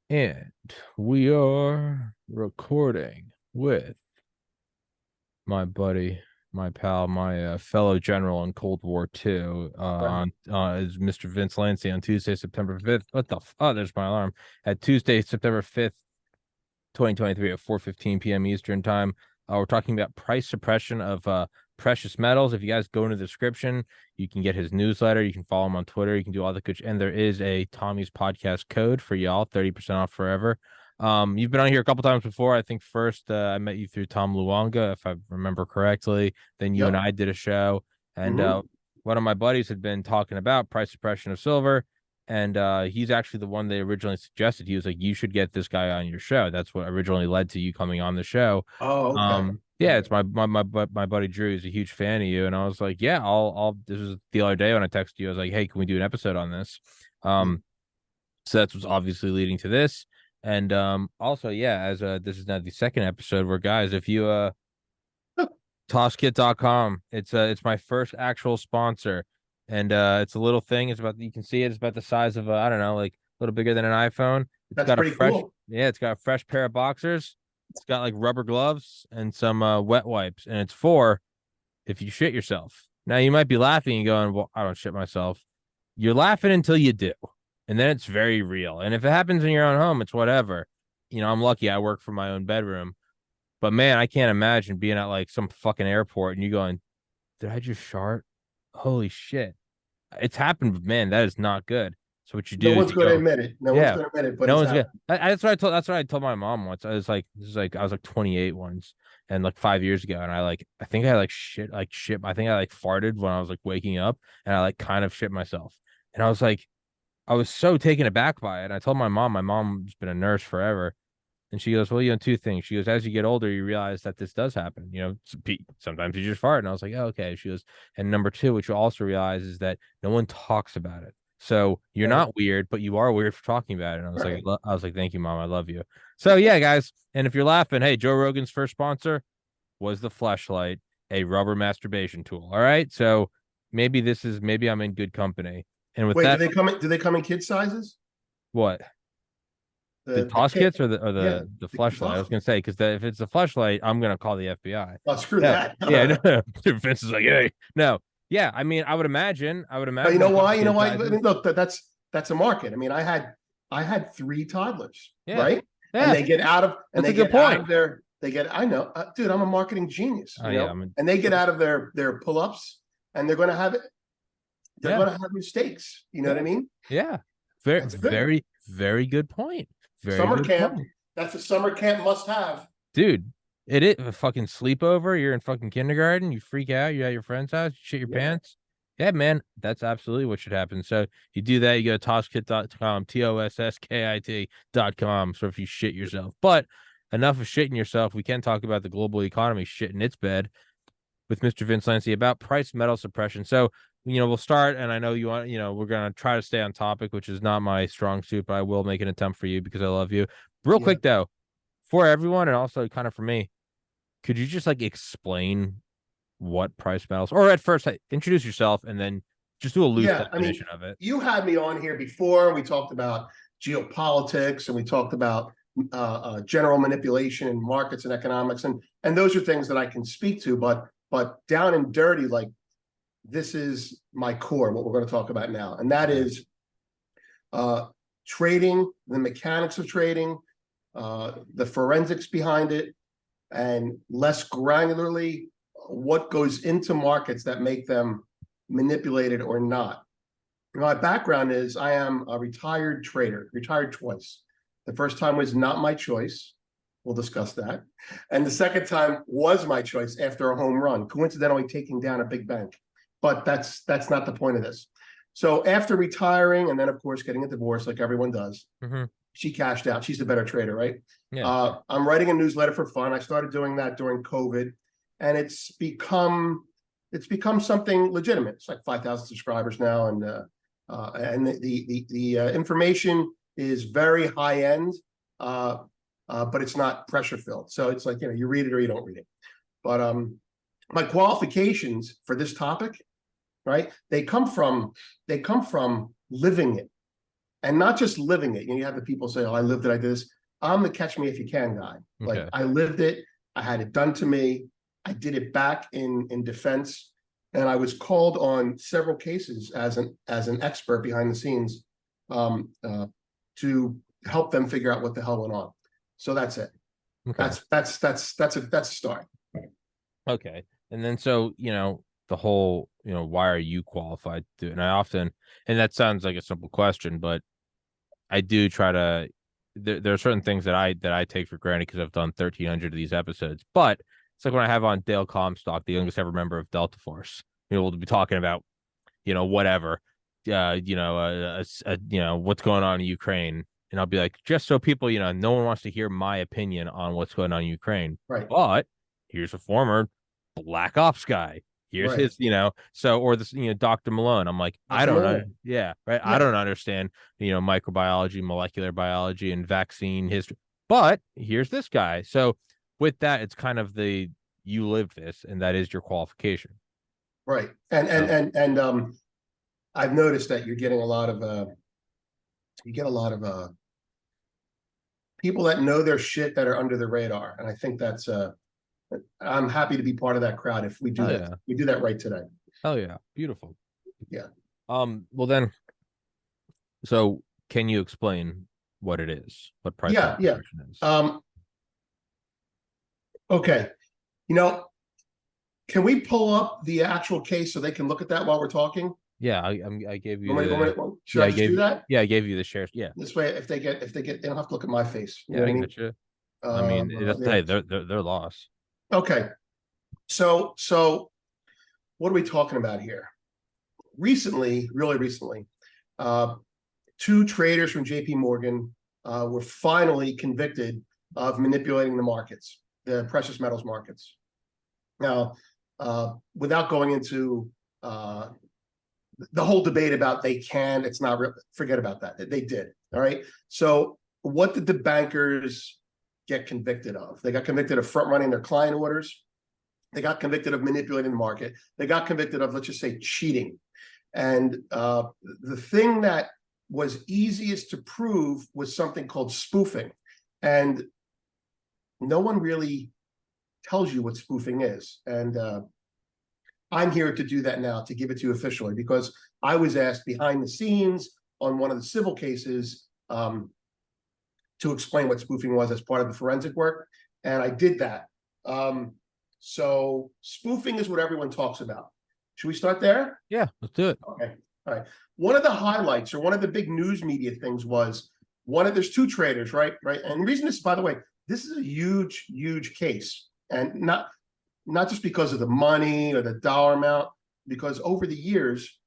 And we are recording with my buddy, my pal, my fellow general in Cold War II, Right. on is Mr. Vince Lanci on Tuesday, September 5th. What the oh, there's my alarm. At Tuesday, September 5th, 2023 at 4:15 p.m. Eastern time. We're talking about price suppression of precious metals. If you guys go into the description, you can get his newsletter. You can follow him on Twitter. You can do all the good. And there is a Tommy's podcast code for y'all, 30% off forever. You've been on here a couple times before. I think first I met you through Tom Luonga, if I remember correctly. Then you and Yep. I did a show, and hmm one of my buddies had been talking about price suppression of silver, and he's actually the one they originally suggested. He was like, you should get this guy on your show. That's what originally led to you coming on the show. Oh, okay. Yeah, Okay. it's my buddy Drew is a huge fan of you, and I was like, yeah, I'll this was the other day when I texted you. I was like, hey, can we do an episode on this? Yeah. um so that's what's obviously leading to this. And also, yeah, as this is now the second episode where, guys, if you tosskit.com. It's my first actual sponsor. And it's a little thing. It's about, you can see it, it's about the size of I don't know, like a little bigger than an iPhone. It's That's got a pretty fresh, cool. yeah, it's got a fresh pair of boxers. It's got like rubber gloves and some wet wipes, and it's for if you shit yourself. Now you might be laughing and going, well, I don't shit myself. You're laughing until you do. And then it's very real. And if it happens in your own home, it's whatever. I'm lucky I work from my own bedroom. But man, I can't imagine being at like some fucking airport and you going, did I just shart? Holy shit. It's happened, but man, that is not good. So what you No do is one's you going to go, admit it. No one's yeah, going to admit it, but no it's one's good. happened. That's what I told my mom once. I was like, this is like I was like 28 once, and like 5 years ago, and I think I like shit. I think I like farted when I was like waking up, and I like kind of shit myself. And I was like, I was so taken aback by it. And I told my mom's been a nurse forever. And she goes, well, two things. She goes, as you get older, you realize that this does happen. Sometimes you just fart. And I was like, oh, okay. She goes, and number two, what you also realize is that no one talks about it. So you're Right. not weird, but you are weird for talking about it. And Right. I was like, thank you, mom. I love you. So yeah, guys. And if you're laughing, hey, Joe Rogan's first sponsor was the fleshlight, a rubber masturbation tool. All right. So maybe I'm in good company. And with Wait, that, do they come in kid sizes? what? The The toss kit. kits or the Yeah. the flashlight? I was Oh, gonna say because if it's a flashlight, I'm gonna call the FBI. oh, screw No, that. No, yeah, no, no. no. Vince is like, hey, no, yeah. I mean, I would No, you imagine know they come why? in You know kid why? I mean, sizes. look, that's a market. I mean, I had three toddlers, Yeah, right? And yeah. That's a good point. I know, dude, I'm a marketing genius, Oh yeah, and they get out of their pull-ups, and they're yeah, going to have mistakes. You know what yeah, I mean? yeah. Very, That's good. very, very good point. Very Summer good camp. point, That's a summer camp must have. dude. It is a fucking sleepover. You're in fucking kindergarten. You freak out. You're at your friend's house. You shit your Yeah. pants. Yeah, man. That's absolutely what should happen. So you do that. You go to tosskit.com, TOSSKIT.com. So if you shit yourself, but enough of shitting yourself. We can talk about the global economy shitting its bed with Mr. Vince Lanci about price metal suppression. So, we'll start, and I know you want, we're going to try to stay on topic, which is not my strong suit, but I will make an attempt for you because I love you. Real Yeah. quick, though, for everyone and also kind of for me, could you just like explain what price metals, or at first introduce yourself and then just do a loose Yeah. I mean, definition of it? you had me on here before. We talked about geopolitics and we talked about general manipulation in markets and economics, and those are things that I can speak to. But down and dirty, like this is my core. What we're going to talk about now, and that Yeah. is trading, the mechanics of trading, the forensics behind it, and less granularly, what goes into markets that make them manipulated or not. My background is I am a retired trader, retired twice. The first time was not my choice. We'll discuss that. And the second time was my choice after a home run, coincidentally taking down a big bank. But that's not the point of this. So after retiring and then, of course, getting a divorce like everyone does, Mm-hmm. she cashed out. She's the better trader, right? Yeah. I'm writing a newsletter for fun. I started doing that during COVID, and it's become something legitimate. It's like 5,000 subscribers now, and the information is very high end, but it's not pressure filled. So it's like you read it or you don't read it. But my qualifications for this topic, right? They come from living it and not just living it. You know, you have the people say, "Oh, I lived it. I did this." I'm the catch me if you can guy. Like Okay. I lived it. I had it done to me. I did it back in defense, and I was called on several cases as an expert behind the scenes um, uh, to help them figure out what the hell went on. So that's it. Okay. That's a start. Okay. And then so, the whole, why are you qualified to, and I often, and that sounds like a simple question, but I do try to, there are certain things that I take for granted because I've done 1,300 of these episodes. But it's like when I have on Dale Comstock, the youngest ever member of Delta Force, we'll be talking about, whatever, what's going on in Ukraine. And I'll be like, just so people, no one wants to hear my opinion on what's going on in Ukraine. Right. But here's a former Black Ops guy. Here's Right. his, so, or this, Dr. Malone. I'm like, I Dr. don't know. Malone. Yeah. Right. I Yeah. don't understand, microbiology, molecular biology, and vaccine history. But here's this guy. So with that, it's kind of you lived this, and that is your qualification. Right. And I've noticed that you get a lot of people that know their shit that are under the radar. And I think that's I'm happy to be part of that crowd if we do Oh that. yeah. We do that right today. Oh yeah. Beautiful. Yeah. Well then, so can you explain what it is? What price Yeah, yeah. suppression is? Okay. Can we pull up the actual case so they can look at that while we're talking? Yeah, I gave you Should I just do that? I gave you the shares. Yeah. This way, if they get, they don't have to look at my face. You Yeah, know I what I can mean? get you. I mean, hey, they're lost. Okay. So what are we talking about here? Recently, really recently, two traders from JP Morgan were finally convicted of manipulating the markets, the precious metals markets. Now, without going into the whole debate about they can, it's not real, forget about that. They did. All right. So what did the bankers get convicted of? They got convicted of front running their client orders. They got convicted of manipulating the market. They got convicted of, let's just say, cheating. And the thing that was easiest to prove was something called spoofing. And no one really tells you what spoofing is. And I'm here to do that now, to give it to you officially, because I was asked behind the scenes on one of the civil cases to explain what spoofing was as part of the forensic work. And I did that. So spoofing is what everyone talks about. Should we start there? Yeah, let's do it. Okay. All right. One of the highlights, or one of the big news media things, was there's two traders, right? And the reason is, by the way, this is a huge, huge case. And not just because of the money or the dollar amount, because over the years,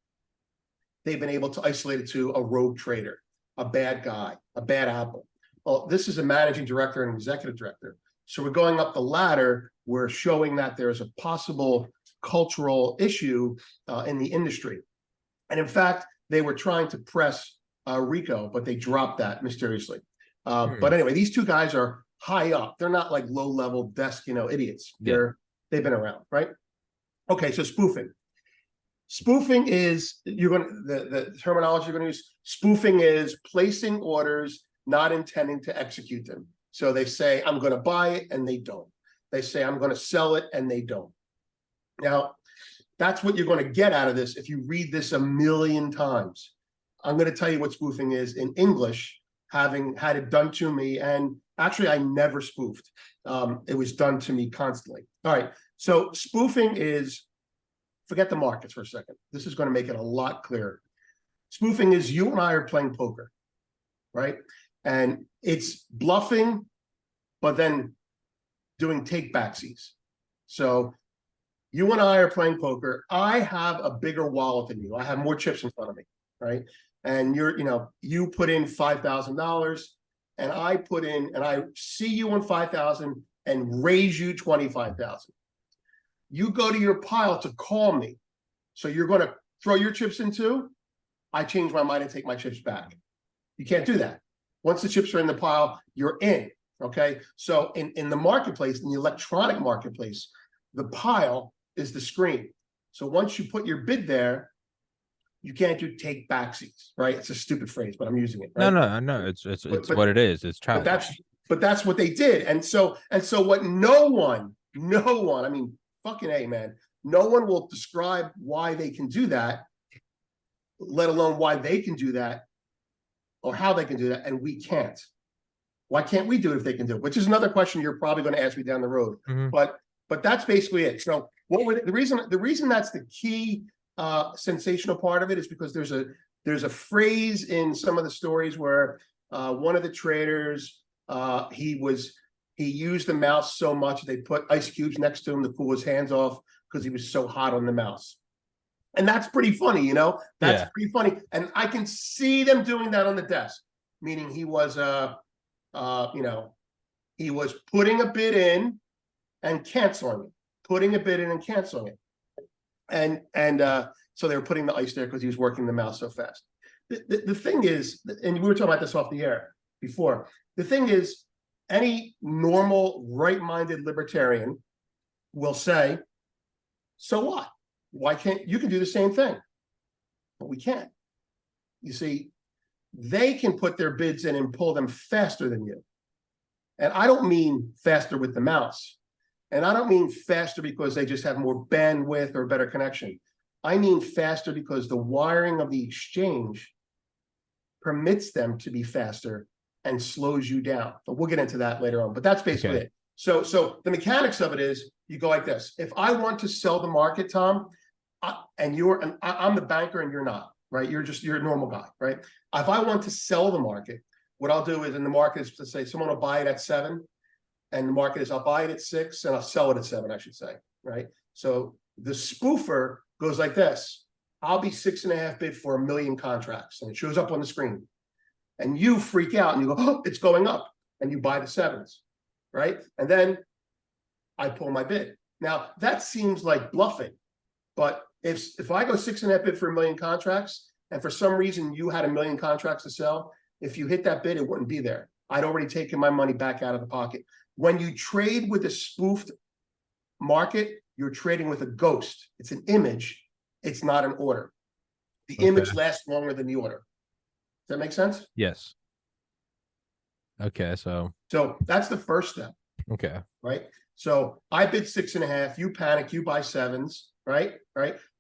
they've been able to isolate it to a rogue trader, a bad guy, a bad apple. Well, this is a managing director and executive director. So we're going up the ladder. We're showing that there's a possible cultural issue in the industry. And in fact, they were trying to press RICO, but they dropped that mysteriously. But anyway, these two guys are high up. They're not like low-level desk, idiots. They've been around, right? Okay, so spoofing. Spoofing is, the terminology you're going to use, spoofing is placing orders, not intending to execute them. So they say, I'm going to buy it, and they don't. They say, I'm going to sell it, and they don't. Now, that's what you're going to get out of this if you read this a million times. I'm going to tell you what spoofing is in English, having had it done to me. And actually, I never spoofed. It was done to me constantly. All right. So spoofing is, forget the markets for a second. This is going to make it a lot clearer. Spoofing is you and I are playing poker, right? And it's bluffing, but then doing take backsies. So you and I are playing poker. I have a bigger wallet than you. I have more chips in front of me, right? And you put in $5,000, and I see you on 5,000 and raise you 25,000. You go to your pile to call me. So you're going to throw your chips in too? I change my mind and take my chips back. You can't do that. Once the chips are in the pile, you're in, okay? So in the marketplace, in the electronic marketplace, the pile is the screen. So once you put your bid there, you can't do take backsies, right? It's a stupid phrase, but I'm using it, No, right? no, no. It's But what it is. It's but childish. that's what they did. And so what no one, I mean, fucking A, man, no one will describe why they can do that, let alone why they can do that or how they can do that, and we can't. Why can't we do it if they can do it? Which is another question you're probably going to ask me down the road. Mhm. But that's basically it. So what were the reason that's the key sensational part of it is because there's a phrase in some of the stories where one of the traders he used the mouse so much they put ice cubes next to him to cool his hands off because he was so hot on the mouse. And that's pretty funny, you know. That's Yeah. pretty funny, and I can see them doing that on the desk. Meaning he was you know, he was putting a bid in and canceling it, putting a bid in and canceling it, and so they were putting the ice there because he was working the mouse so fast. The thing is, and we were talking about this off the air before. The thing is, any normal, right-minded libertarian will say, "So what? Why can't you can do the same thing?" But we can't. You see, they can put their bids in and pull them faster than you. And I don't mean faster with the mouse. And I don't mean faster because they just have more bandwidth or better connection. I mean faster because the wiring of the exchange permits them to be faster and slows you down. But we'll get into that later on. But that's basically it. So the mechanics of it is you go like this. If I want to sell the market, Tom, and I'm the banker and you're not, right? You're a normal guy, right? If I want to sell the market, what I'll do is in the market is to say someone will buy it at 7, and the market is I'll buy it at 6 and I'll sell it at 7, I should say, right? So the spoofer goes like this. I'll be 6.5 bid for 1 million contracts, and it shows up on the screen. And you freak out and you go, oh, it's going up, and you buy the 7s, right? And then I pull my bid. Now that seems like bluffing, but if I go 6.5 bid for 1 million contracts, and for some reason you had 1 million contracts to sell, if you hit that bid, it wouldn't be there. I'd already taken my money back out of the pocket. When you trade with a spoofed market, you're trading with a ghost. It's an image. It's not an order. The image lasts longer than the order. Does that make sense? Yes. Okay, so that's the first step. Okay. Right. So I bid 6.5. You panic. You buy 7s. Right.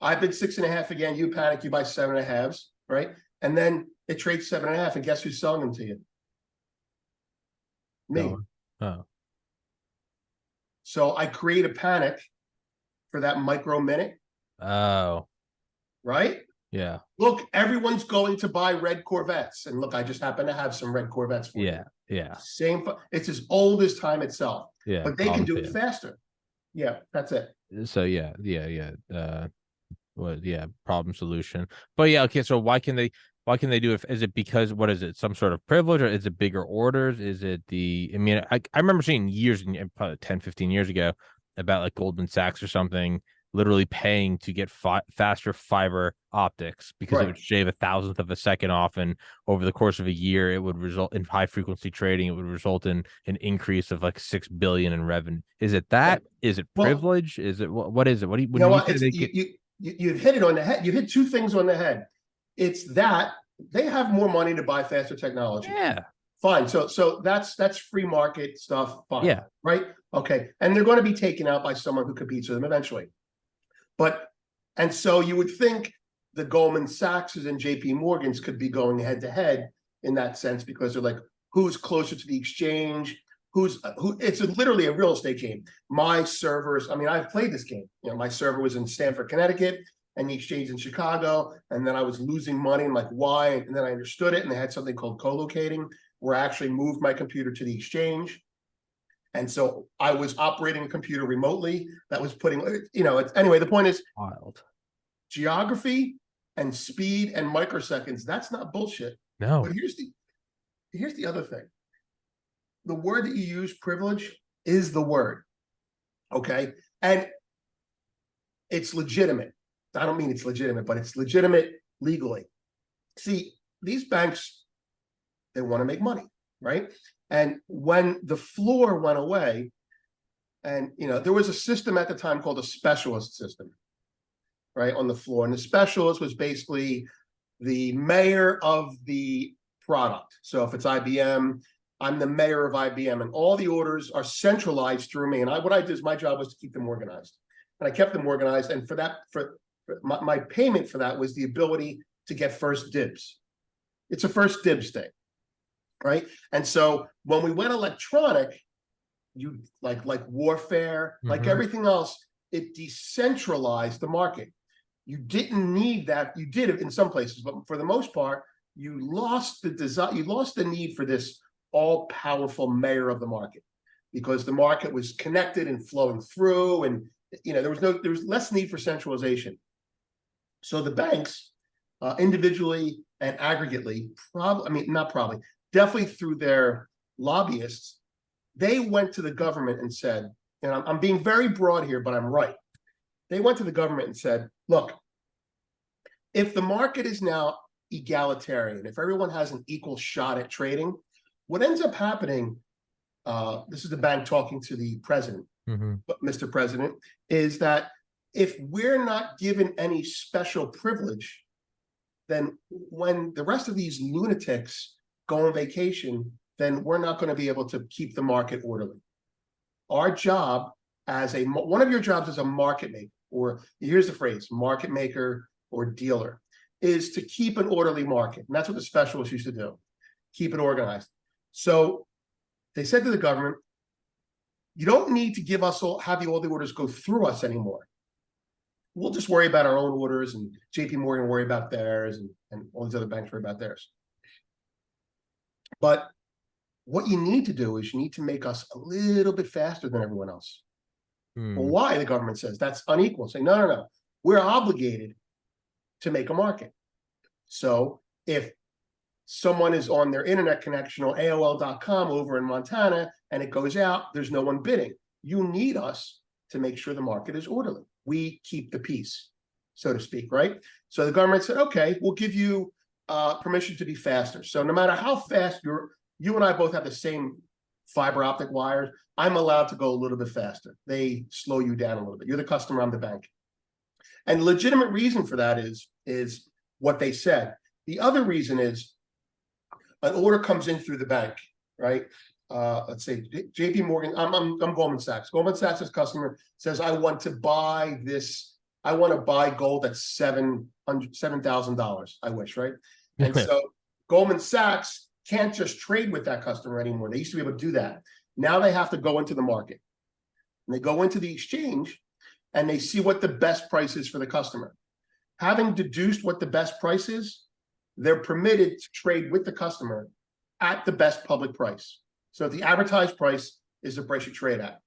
I bid 6.5 again. You panic. You buy 7.5s. Right. And then it trades 7.5. And guess who's selling them to you? Me. Oh. So I create a panic for that micro minute. Oh. Right? Yeah. Look, everyone's going to buy red Corvettes. And look, I just happen to have some red Corvettes for you. Yeah. Same. It's as old as time itself. Yeah. But they can do it faster. Yeah, that's it. So yeah. Problem solution. But yeah, okay, so why can they do it? Is it because what is it? Some sort of privilege, or is it bigger orders? Is it I mean, I remember seeing years, probably 10, 15 years ago, about like Goldman Sachs or something literally paying to get faster fiber optics because it would shave 1,000th of a second off, and over the course of a year it would result in high frequency trading. It would result in an increase of like 6 billion in revenue. Is it that? Is it privilege? Is it what is it? What do you you've hit it on the head. You hit 2 things on the head. It's that they have more money to buy faster technology. Yeah. Fine. So that's free market stuff. Fine. Yeah. Right. Okay. And they're going to be taken out by someone who competes with them eventually. And so you would think the Goldman Sachs's and JP Morgan's could be going head to head in that sense, because they're like, who's closer to the exchange? It's literally a real estate game. My servers, I mean, I've played this game. You know, my server was in Stamford, Connecticut, and the exchange in Chicago. And then I was losing money and like, why? And then I understood it. And they had something called co-locating, where I actually moved my computer to the exchange. And so I was operating a computer remotely that was putting, anyway, the point is wild. Geography and speed and microseconds. That's not bullshit. No. But here's the other thing. The word that you use, privilege, is the word. Okay. And it's legitimate. I don't mean it's legitimate, but it's legitimate legally. See, these banks, they want to make money, right? And when the floor went away, and there was a system at the time called a specialist system, right, on the floor. And the specialist was basically the mayor of the product. So if it's IBM, I'm the mayor of IBM, and all the orders are centralized through me. And what I did is my job was to keep them organized, and I kept them organized. And for my payment for that was the ability to get first dibs. It's a first dibs thing, right? And so when we went electronic, you like warfare, like everything else, it decentralized the market. You didn't need that. You did it in some places, but for the most part, you lost the desire. You lost the need for this all-powerful mayor of the market, because the market was connected and flowing through, and there was less need for centralization. So the banks, individually and aggregately, definitely through their lobbyists, they went to the government and said, and I'm being very broad here, but I'm right. They went to the government and said, look, if the market is now egalitarian, if everyone has an equal shot at trading, what ends up happening, this is the bank talking to the president, Mr. President, is that if we're not given any special privilege, then when the rest of these lunatics go on vacation, then we're not going to be able to keep the market orderly. Our job one of your jobs as a market maker, or here's the phrase, market maker or dealer, is to keep an orderly market. And that's what the specialists used to do, keep it organized. So they said to the government, you don't need to have all the orders go through us anymore. We'll just worry about our own orders, and JP Morgan worry about theirs, and all these other banks worry about theirs. But what you need to do is you need to make us a little bit faster than everyone else. Well, why? The government says that's unequal. Say, no. We're obligated to make a market. So if someone is on their internet connection or AOL.com over in Montana and it goes out, there's no one bidding. You need us to make sure the market is orderly. We keep the peace, so to speak, right? So the government said, okay, we'll give you permission to be faster. So no matter how fast you and I both have the same fiber optic wires, I'm allowed to go a little bit faster. They slow you down a little bit. You're the customer, I'm the bank. And the legitimate reason for that is what they said. The other reason is an order comes in through the bank, right? Let's say JP Morgan, I'm Goldman Sachs. Goldman Sachs' customer says, I want to buy gold at $7,000, I wish, right? And so Goldman Sachs can't just trade with that customer anymore. They used to be able to do that. Now they have to go into the market. And they go into the exchange and they see what the best price is for the customer. Having deduced what the best price is, they're permitted to trade with the customer at the best public price. So if the advertised price is the price you trade at.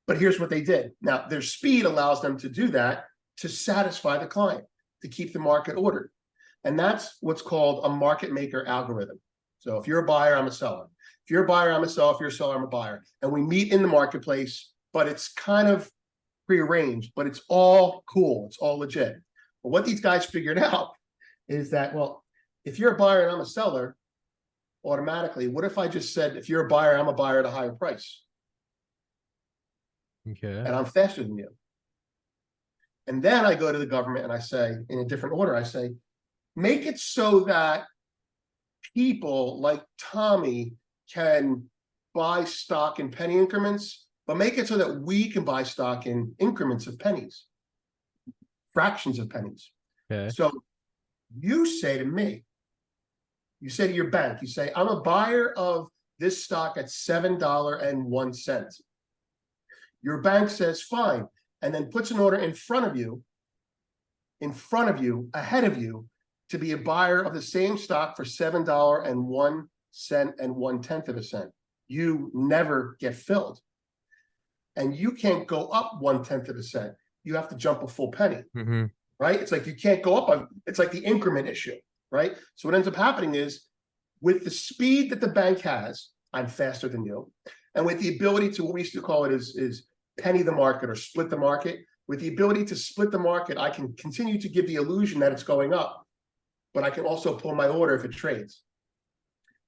But here's what they did. Now, their speed allows them to do that to satisfy the client, to keep the market ordered. And that's what's called a market maker algorithm. So if you're a buyer, I'm a seller. If you're a buyer, I'm a seller. If you're a seller, I'm a buyer. And we meet in the marketplace, but it's kind of prearranged, but it's all cool. It's all legit. But what these guys figured out is that, well, if you're a buyer and I'm a seller, automatically, what if I just said, if you're a buyer, I'm a buyer at a higher price? Okay. And I'm faster than you. And then I go to the government and I say, in a different order, I say, make it so that people like Tommy can buy stock in penny increments, but make it so that we can buy stock in increments of pennies, fractions of pennies. Okay. So you say to me, you say to your bank, you say, I'm a buyer of this stock at $7.01. Your bank says, fine, and then puts an order in front of you, ahead of you, to be a buyer of the same stock for $7.01 and 1/10 of a cent. You never get filled. And you can't go up 1/10 of a cent. You have to jump a full penny, right? It's like you can't go up. It's like the increment issue, right? So what ends up happening is, with the speed that the bank has, I'm faster than you. And with the ability to, what we used to call it is penny the market or split the market. With the ability to split the market, I can continue to give the illusion that it's going up, but I can also pull my order if it trades.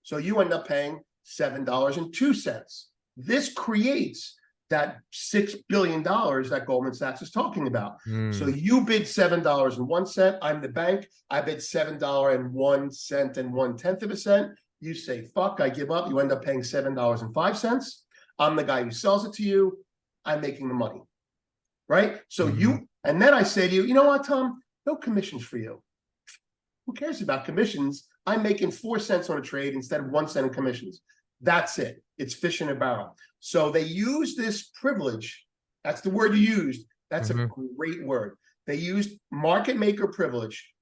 So you end up paying $7.02. This creates that $6 billion that Goldman Sachs is talking about. So Mm. you bid $7.01. I'm the bank. I bid $7.01 and 1/10 of a cent. You say, fuck, I give up. You end up paying $7.05. I'm the guy who sells it to you. I'm making the money. Right? So and then I say to you, you know what, Tom? No commissions for you. Who cares about commissions? I'm making 4 cents on a trade instead of 1 cent in commissions. That's it. It's fish in a barrel. So they use this privilege. That's the word you used. That's a great word. They used market maker privilege,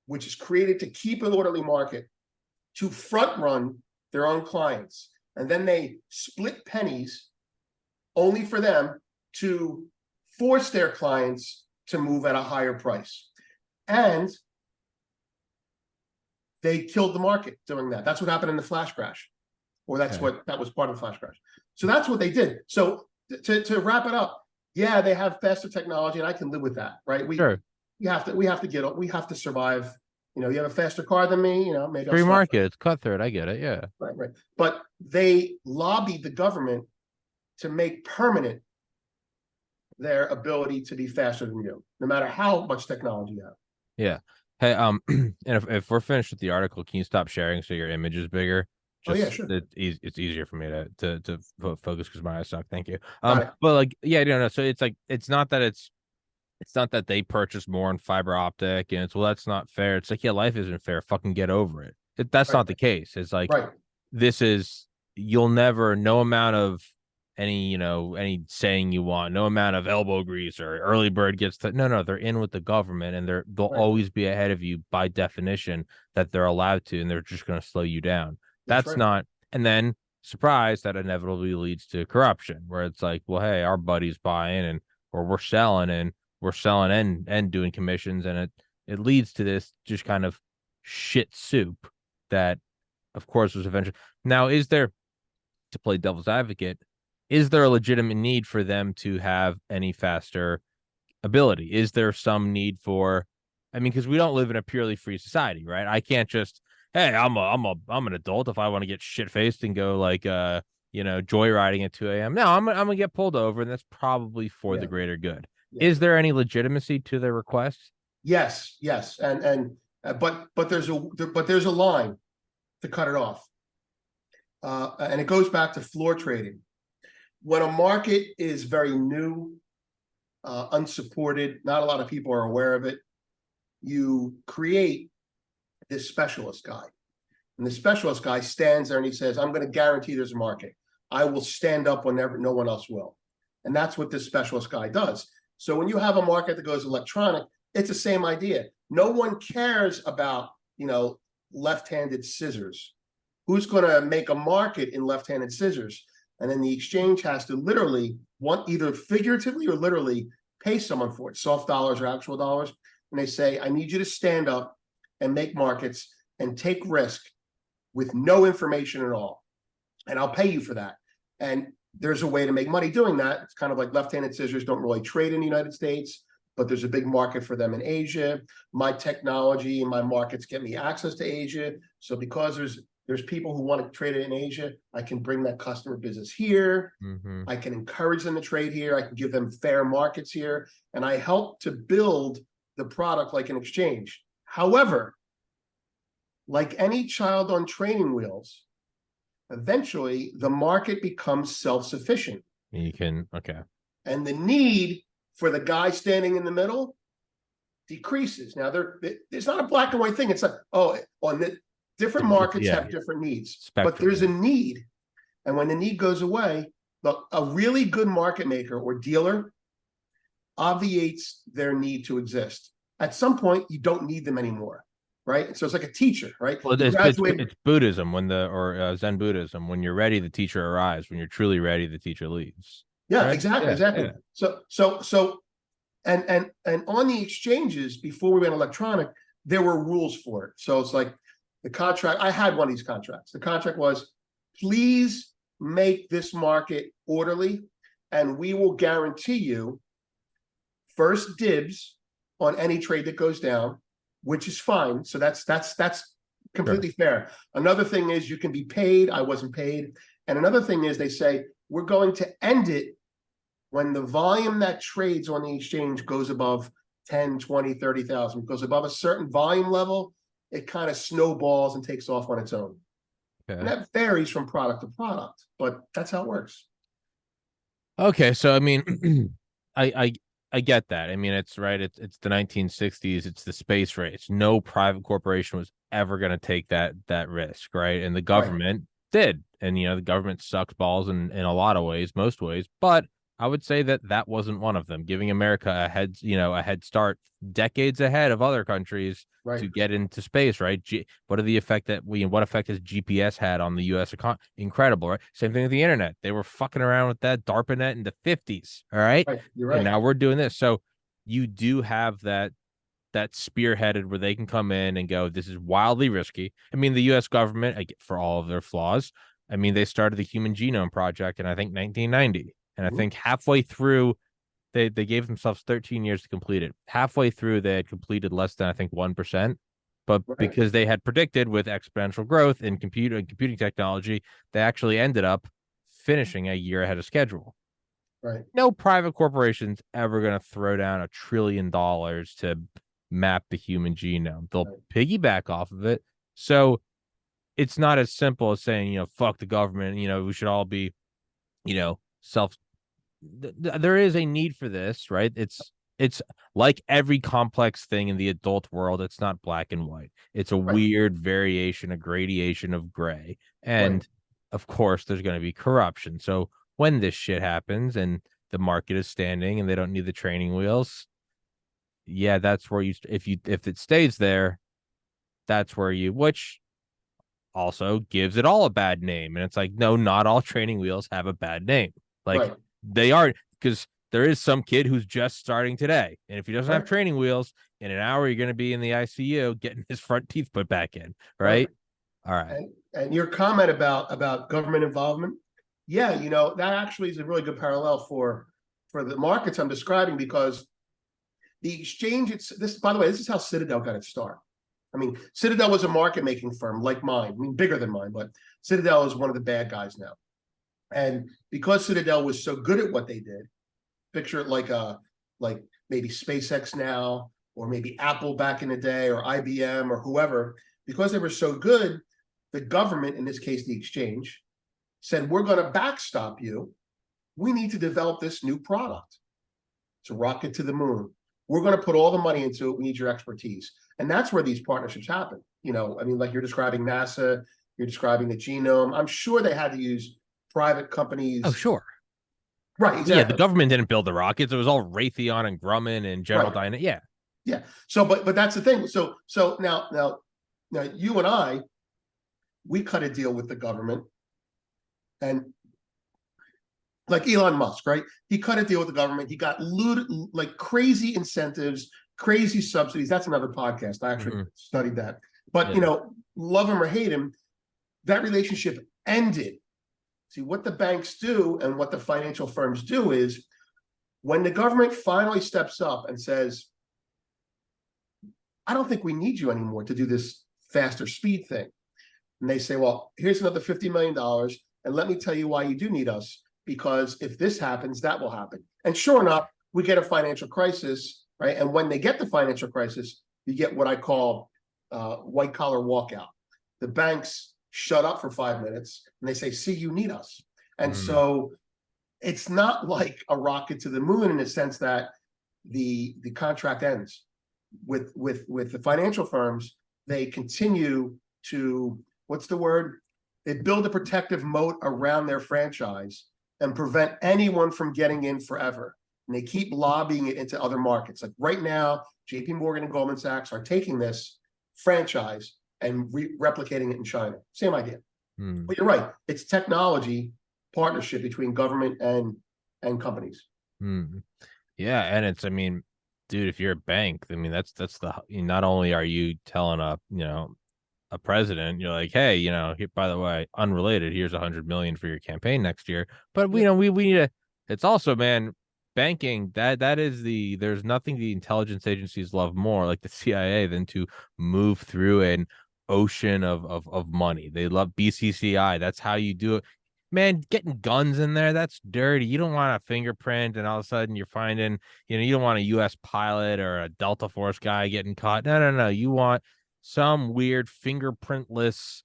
which is created to keep an orderly market, to front run their own clients. And then they split pennies only for them to force their clients to move at a higher price. And they killed the market doing that. That's what happened in the flash crash, or that was part of the flash crash. So that's what they did. So to wrap it up, yeah, they have faster technology, and I can live with that, right? We have to survive. You know, you have a faster car than me, you know, maybe free market, it's cutthroat. I get it. Yeah. Right. But they lobbied the government to make permanent their ability to be faster than you, no matter how much technology you have. Yeah. Hey, and if we're finished with the article, can you stop sharing so your image is bigger? Just, yeah, sure. It's easier for me to focus because my eyes suck. Thank you. But like, yeah, no. So it's like it's not that they purchase more in fiber optic, and it's that's not fair. It's like, yeah, life isn't fair. Fucking get over it. That's not the case. It's like this is you'll never no amount of any saying you want, no amount of elbow grease or early bird gets to no, they're in with the government, and they'll always be ahead of you by definition that they're allowed to, and they're just going to slow you down. That's not, and then surprise, that inevitably leads to corruption, where it's like, well, hey, our buddy's buying and or we're selling and doing commissions, and it leads to this just kind of shit soup that, of course, was eventually. Now, is there, to play devil's advocate, is there a legitimate need for them to have any faster ability? Is there some need for, I mean, because we don't live in a purely free society, right? I can't just, hey, I'm an adult. If I want to get shit faced and go like joyriding at 2 a.m. No, I'm gonna get pulled over, and that's probably for the greater good. Yeah. Is there any legitimacy to their requests? Yes. But there's a line to cut it off. And it goes back to floor trading. When a market is very new, unsupported, not a lot of people are aware of it, you create this specialist guy. And the specialist guy stands there and he says, I'm going to guarantee there's a market. I will stand up whenever no one else will. And that's what this specialist guy does. So when you have a market that goes electronic, it's the same idea. No one cares about, left-handed scissors. Who's going to make a market in left-handed scissors? And then the exchange has to literally, either figuratively or literally, pay someone for it, soft dollars or actual dollars. And they say, I need you to stand up and make markets and take risk with no information at all. And I'll pay you for that. And there's a way to make money doing that. It's kind of like left-handed scissors don't really trade in the United States, but there's a big market for them in Asia. My technology and my markets get me access to Asia. So because there's people who want to trade it in Asia, I can bring that customer business here. I can encourage them to trade here. I can give them fair markets here. And I help to build the product like an exchange. However, like any child on training wheels, eventually the market becomes self-sufficient. And the need for the guy standing in the middle decreases. Now, there's not a black and white thing. It's like, different markets have different needs, but there's a need. And when the need goes away, a really good market maker or dealer obviates their need to exist. At some point, you don't need them anymore, right? So it's like a teacher, right? Well, it's Buddhism or Zen Buddhism. When you're ready, the teacher arrives. When you're truly ready, the teacher leaves. Yeah, right? Exactly. Yeah. So, and on the exchanges before we went electronic, there were rules for it. So it's like the contract. I had one of these contracts. The contract was, please make this market orderly, and we will guarantee you first dibs on any trade that goes down, which is fine. So that's completely fair. Another thing is you can be paid. I wasn't paid. And another thing is they say, we're going to end it When the volume that trades on the exchange goes above 10, 20, 30,000, goes above a certain volume level, it kind of snowballs and takes off on its own. And Okay. that varies from product to product, but that's how it works. Okay, so I mean, I I I get that. I mean, it's right. It's the 1960s. It's the space race. No private corporation was ever going to take that risk, right? And the Right. government did. And the government sucked balls in a lot of ways, most ways. But I would say that wasn't one of them. Giving America a head start, decades ahead of other countries Right. to get into space, right? What effect has GPS had on the U.S. economy? Incredible, right? Same thing with the internet. They were fucking around with that DARPANet in the 50s, all right? Right. You're And right. now we're doing this. So you do have that spearheaded where they can come in and go, this is wildly risky. I mean, the U.S. government, for all of their flaws, I mean, they started the Human Genome Project in I think 1990, and I think halfway through they gave themselves 13 years to complete it. Halfway through, they had completed less than I think 1%. But Right. because they had predicted with exponential growth in computing technology, they actually ended up finishing a year ahead of schedule. Right. No private corporation's ever going to throw down $1 trillion to map the human genome. They'll Right. piggyback off of it. So it's not as simple as saying, fuck the government, we should all be, self there is a need for this, right? It's like every complex thing in the adult world. It's not black and white. It's a Right. weird variation, a gradation of gray. Right. And of course, there's going to be corruption. So when this shit happens and the market is standing and they don't need the training wheels, yeah, that's where if it stays there, that's where which also gives it all a bad name. And it's like, no, not all training wheels have a bad name. Like Right. they are, because there is some kid who's just starting today. And if he doesn't have Right. training wheels, in an hour, you're going to be in the ICU getting his front teeth put back in. Right. Right. All right. And your comment about government involvement, yeah, that actually is a really good parallel for the markets I'm describing, because the exchange, this, by the way, this is how Citadel got its start. I mean, Citadel was a market making firm like mine. I mean, bigger than mine, but Citadel is one of the bad guys now. And because Citadel was so good at what they did, picture it like maybe SpaceX now, or maybe Apple back in the day, or IBM, or whoever. Because they were so good, the government, in this case the exchange, said, we're going to backstop you. We need to develop this new product. It's a rocket to the moon. We're going to put all the money into it. We need your expertise. And that's where these partnerships happen. I mean, like you're describing NASA, you're describing the genome. I'm sure they had to use private Oh, companies. sure. Right, Yeah. The exactly. government didn't build the rockets. It was all Raytheon and Grumman and General Right. Dynamics. Yeah. Yeah. So, but that's the thing. So now you and I, we cut a deal with the government, and like Elon Musk, right? He cut a deal with the government. He got like crazy incentives, crazy subsidies. That's another podcast. I actually studied that. But Yeah. love him or hate him, that relationship ended. See, what the banks do and what the financial firms do is, when the government finally steps up and says, I don't think we need you anymore to do this faster speed thing. And they say, well, here's another $50 million. And let me tell you why you do need us. Because if this happens, that will happen. And sure enough, we get a financial crisis, right? And when they get the financial crisis, you get what I call white collar walkout. The banks shut up for 5 minutes and they say, see, you need us. And so it's not like a rocket to the moon in the sense that the contract ends with the financial firms. They continue to, what's the word? They build a protective moat around their franchise and prevent anyone from getting in forever. And they keep lobbying it into other markets. Like right now, JP Morgan and Goldman Sachs are taking this franchise and replicating it in China. Same idea. But you're right. It's technology partnership between government and companies. Yeah. And I mean, dude, if you're a bank, I mean, that's not only are you telling a president, you're like, hey, by the way, unrelated, here's 100 million for your campaign next year. But we need to, it's also, man, banking, there's nothing the intelligence agencies love more, like the CIA, than to move through an ocean of money. They love BCCI. That's how you do it. man, getting guns in there, that's dirty. You don't want a fingerprint, and all of a sudden you're finding, you don't want a U.S. pilot or a Delta Force guy getting caught. No, no, no. You want some weird fingerprintless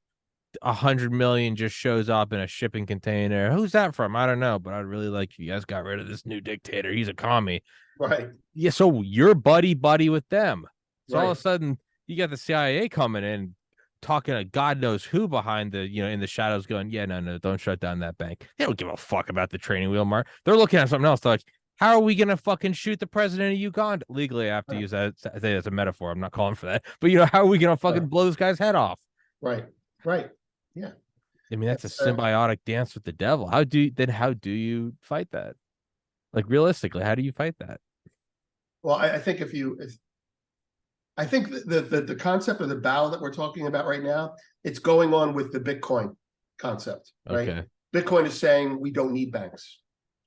100 million just shows up in a shipping container. Who's that from? I don't know, but I'd really like if you guys got rid of this new dictator. He's a commie. Right. Yeah, so you're buddy with them. So all Right. of a sudden you got the CIA coming in, talking to God knows who behind the, in the shadows, going, yeah, no, no, don't shut down that bank. They don't give a fuck about the training wheel mark. They're looking at something else. They're like, how are we gonna fucking shoot the president of Uganda? Legally, I have to use that. I think that's a metaphor. I'm not calling for that, but how are we gonna fucking blow this guy's head off? Right. Right. Yeah. I mean, that's a symbiotic dance with the devil. How do you fight that? Like, realistically, how do you fight that? Well, I think I think the concept of the battle that we're talking about right now, it's going on with the Bitcoin concept, right? Okay. Bitcoin is saying we don't need banks.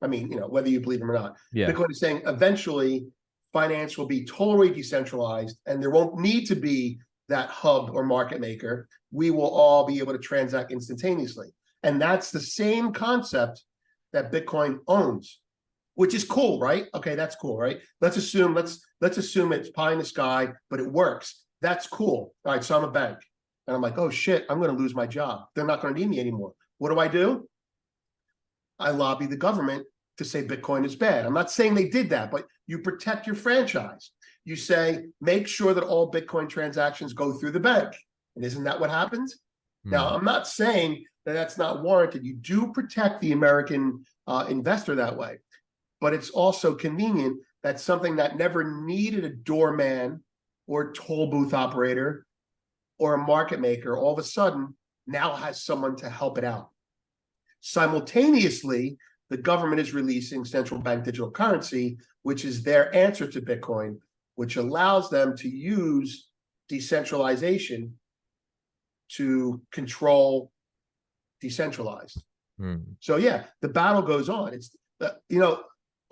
I mean, whether you believe them or not. Yeah. Bitcoin is saying eventually finance will be totally decentralized and there won't need to be that hub or market maker. We will all be able to transact instantaneously. And that's the same concept that Bitcoin owns, which is cool, right? Okay, that's cool, right? Let's assume it's pie in the sky, but it works. That's cool. All right, so I'm a bank. And I'm like, oh shit, I'm going to lose my job. They're not going to need me anymore. What do? I lobby the government to say Bitcoin is bad. I'm not saying they did that, but you protect your franchise. You say, make sure that all Bitcoin transactions go through the bank. And isn't that what happens? Now, I'm not saying that that's not warranted. You do protect the American investor that way. But it's also convenient that something that never needed a doorman or toll booth operator or a market maker all of a sudden now has someone to help it out. Simultaneously, the government is releasing central bank digital currency, which is their answer to Bitcoin, which allows them to use decentralization to control decentralized. So yeah, the battle goes on. It's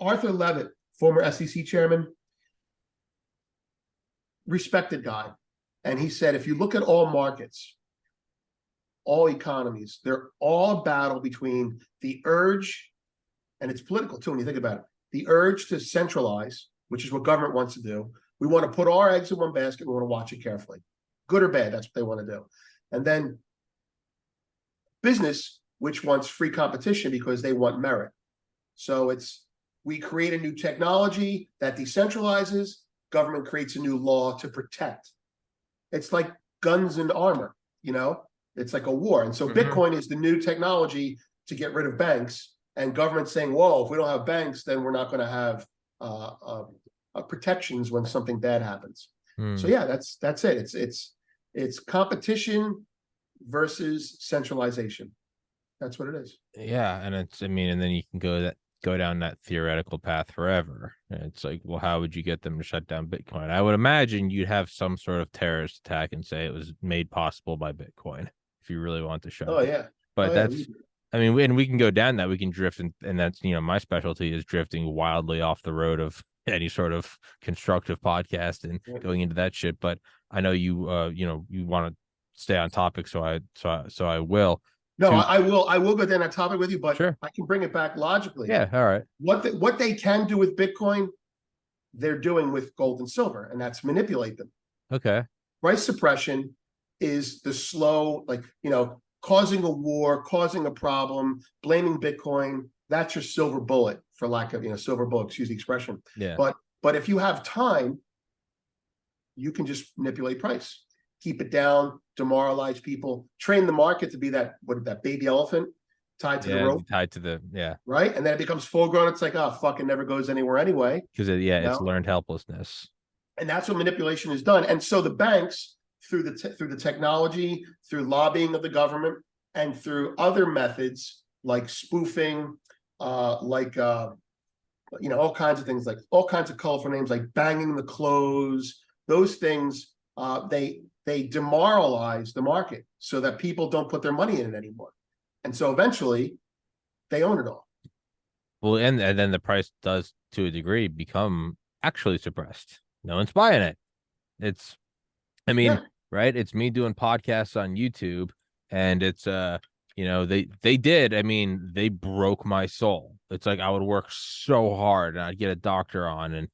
Arthur Levitt, former SEC chairman, respected guy. And he said, if you look at all markets, all economies, they're all a battle between the urge, and it's political too when you think about it, the urge to centralize, which is what government wants to do. We want to put our eggs in one basket. We want to watch it carefully. Good or bad, that's what they want to do. And then business, which wants free competition because they want merit. So we create a new technology that decentralizes, government creates a new law to protect. It's like guns and armor, it's like a war. And so Bitcoin is the new technology to get rid of banks, and government saying, whoa, if we don't have banks, then we're not going to have protections when something bad happens. So yeah, that's it. It's competition versus centralization. That's what it is. Yeah, and and then you can go down that theoretical path forever. And it's like, well, how would you get them to shut down Bitcoin? I would imagine you'd have some sort of terrorist attack and say it was made possible by Bitcoin if you really want to shut Oh, yeah. But that's, and we can go down that. We can drift, and that's, my specialty is drifting wildly off the road of any sort of constructive podcast and going into that shit. But I know you, you want to stay on topic, so I will. No, I will go down that topic with you, but sure. I can bring it back logically. Yeah, all right. What they can do with Bitcoin, they're doing with gold and silver, and that's manipulate them. Okay. Price suppression is the slow, causing a war, causing a problem, blaming Bitcoin. That's your silver bullet, for lack of, silver bullet, excuse the expression. Yeah. But if you have time, you can just manipulate price. Keep it down, demoralize people, train the market to be that baby elephant tied to the rope. Tied to the, right? And then it becomes full grown. It's like, oh, fuck, it never goes anywhere anyway. Because it's learned helplessness. And that's what manipulation is done. And so the banks, through the technology, through lobbying of the government, and through other methods like spoofing, all kinds of things, like all kinds of colorful names, like banging the close, those things, they demoralize the market so that people don't put their money in it anymore. And so eventually they own it all. Well, and then the price does, to a degree, become actually suppressed. No one's buying it. Right? It's me doing podcasts on YouTube, and it's You know, they did. I mean, they broke my soul. It's like I would work so hard and I'd get a doctor on and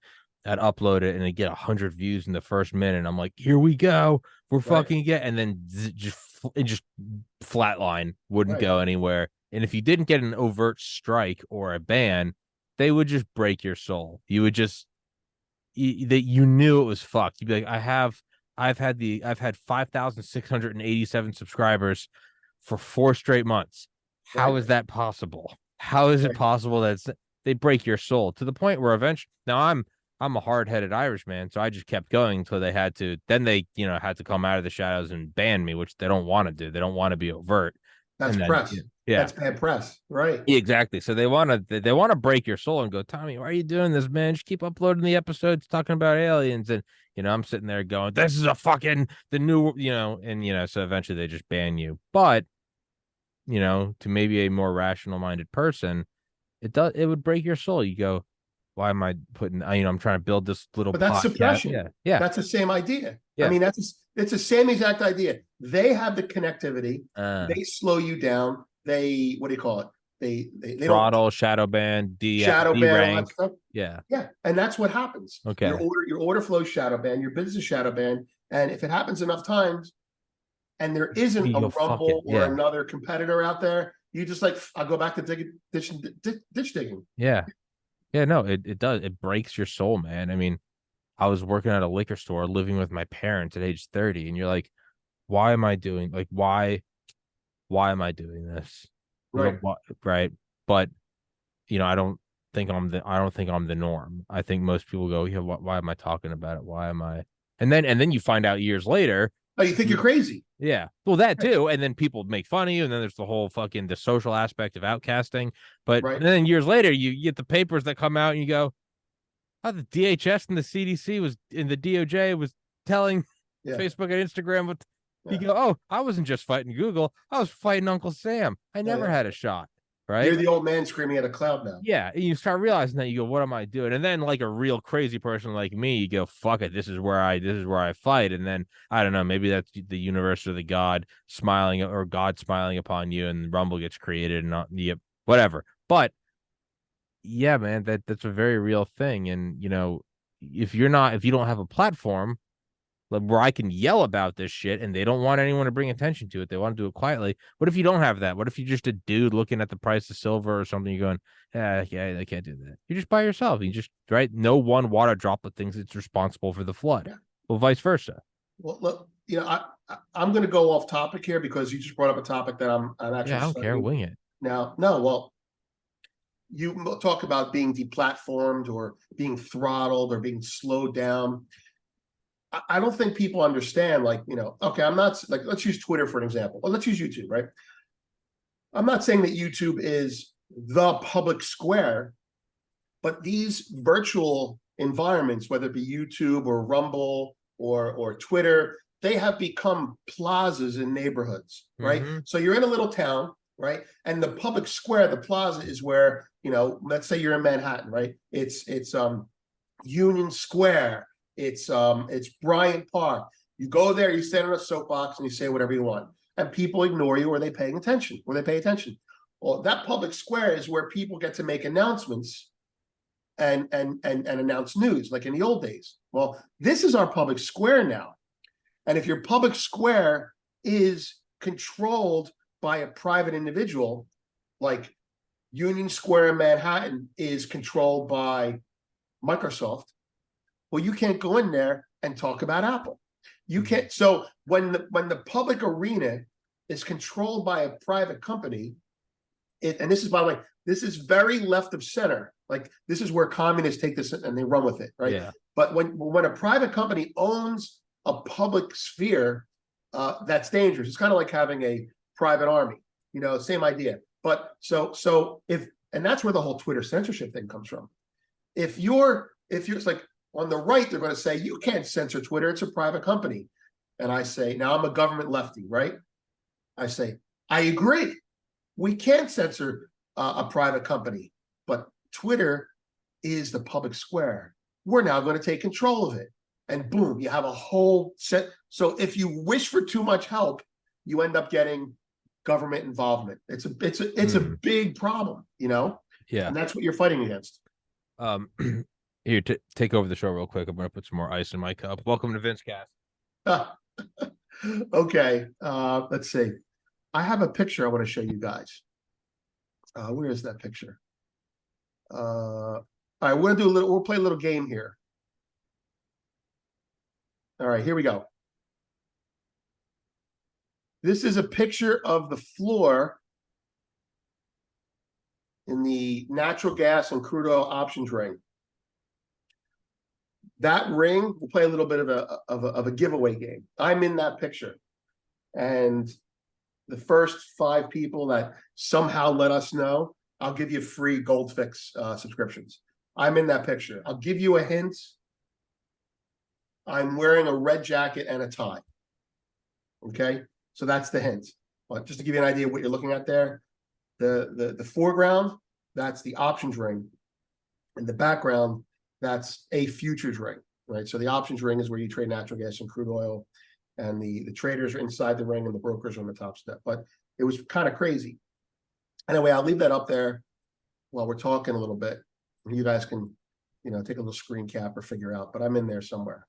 I'd upload it and I'd get 100 views in the first minute. And I'm like, here we go. We're Right, fucking get, and then just flatline, wouldn't right. go anywhere. And if you didn't get an overt strike or a ban, they would just break your soul. You would just that you knew it was fucked. You'd be like, I've had 5,687 subscribers for 4 straight months. How Right, is that possible? How is it right. possible that they break your soul to the point where eventually now I'm a hard-headed Irishman, so I just kept going until they had to. Then they, had to come out of the shadows and ban me, which they don't want to do. They don't want to be overt. That's And then, press. yeah, That's bad press. Right. exactly. So they want to break your soul and go, Tommy, why are you doing this, man? Just keep uploading the episodes talking about aliens. And I'm sitting there going, this is a fucking the new, and so eventually they just ban you. But to maybe a more rational minded person, it would break your soul. You go, why am I putting, I'm trying to build this little But that's podcast. suppression. Yeah, yeah, That's the same idea. I yeah. mean, it's the same exact idea. They have the connectivity. Uh, They slow you down. They, what do you call it? They don't Throttle, shadow ban, shadow D ban, all that rank. stuff. Yeah. Yeah, and that's what happens. Okay. Your order flow shadow ban, your business shadow ban, and if it happens enough times, and there isn't You a go, fuck it. Rumble or Yeah. another competitor out there, you just like, I'll go back to ditch digging. Yeah. Yeah. No, it does. It breaks your soul, man. I mean, I was working at a liquor store living with my parents at age 30, and you're like, why am I doing why am I doing this? Right. Right. But I don't think I'm the norm. I think most people go, yeah, why am I talking about it? Why am I? And then you find out years later, Oh, you think you're crazy? yeah, well, that Right. too. And then people make fun of you, and then there's the whole fucking the social aspect of outcasting. But Right. then years later, you get the papers that come out, and you go, oh, the DHS and the CDC was in the DOJ was telling Yeah. Facebook and Instagram what you Yeah. go, oh, I wasn't just fighting Google, I was fighting Uncle Sam. I Oh, never yeah. had a shot, You're right? the old man screaming at a cloud now. Yeah, and you start realizing that you go, what am I doing? And then like a real crazy person like me, you go, fuck it, this is where I fight. And then I don't know, maybe that's the universe or the God smiling or God smiling upon you, and Rumble gets created and not, yep, whatever. But yeah, man, that's a very real thing. And if you don't have a platform like where I can yell about this shit and they don't want anyone to bring attention to it, they want to do it quietly. What if you don't have that? What if you're just a dude looking at the price of silver or something? You're going, yeah, I can't do that. You're just by yourself. You just, right? No one water droplet thinks it's responsible for the flood. Yeah. Well, vice versa. Well, look, I'm going to go off topic here because you just brought up a topic that I'm Yeah, I actually don't care. studying Wing it. now. No, well, you talk about being deplatformed or being throttled or being slowed down. I don't think people understand, like, okay, I'm not like, let's use Twitter for an example. Well, let's use YouTube, right? I'm not saying that YouTube is the public square, but these virtual environments, whether it be YouTube or Rumble or Twitter, they have become plazas in neighborhoods, right? Mm-hmm. So you're in a little town, right? And the public square, the plaza, is where, let's say you're in Manhattan, right? It's Union Square, it's Bryant Park. You go there, you stand on a soapbox, and you say whatever you want, and people ignore you, or they pay attention. Well, that public square is where people get to make announcements and announce news, like in the old days. Well, this is our public square now, and if your public square is controlled by a private individual, like Union Square in Manhattan is controlled by Microsoft, well, you can't go in there and talk about Apple. You can't. So when the public arena is controlled by a private company, and this is, by the way, this is very left of center. Like, this is where communists take this and they run with it, right? Yeah. But when a private company owns a public sphere, that's dangerous. It's kind of like having a private army, same idea. But so if, and that's where the whole Twitter censorship thing comes from. If you're it's like, on the right, they're going to say, you can't censor Twitter, it's a private company. And I say, now I'm a government lefty, right? I say, I agree. We can't censor a private company, but Twitter is the public square. We're now going to take control of it. And boom, you have a whole set. So if you wish for too much help, you end up getting government involvement. It's a big problem, you know? Yeah. And that's what you're fighting against. Here, take over the show real quick. I'm gonna put some more ice in my cup. Welcome to Vince Cast. Okay, let's see. I have a picture I want to show you guys. Where is that picture? All right, we'll play a little game here. All right, here we go. This is a picture of the floor in the natural gas and crude oil options ring. That ring, we'll play a little bit of a giveaway game. I'm in that picture. And the first 5 people that somehow let us know, I'll give you free Goldfix subscriptions. I'm in that picture. I'll give you a hint. I'm wearing a red jacket and a tie. Okay, so that's the hint. But just to give you an idea of what you're looking at there, the foreground, that's the options ring. In the background, that's a futures ring, right? So the options ring is where you trade natural gas and crude oil, and the traders are inside the ring and the brokers are on the top step. But it was kind of crazy. Anyway, I'll leave that up there while we're talking a little bit. You guys can, you know, take a little screen cap or figure out, but I'm in there somewhere,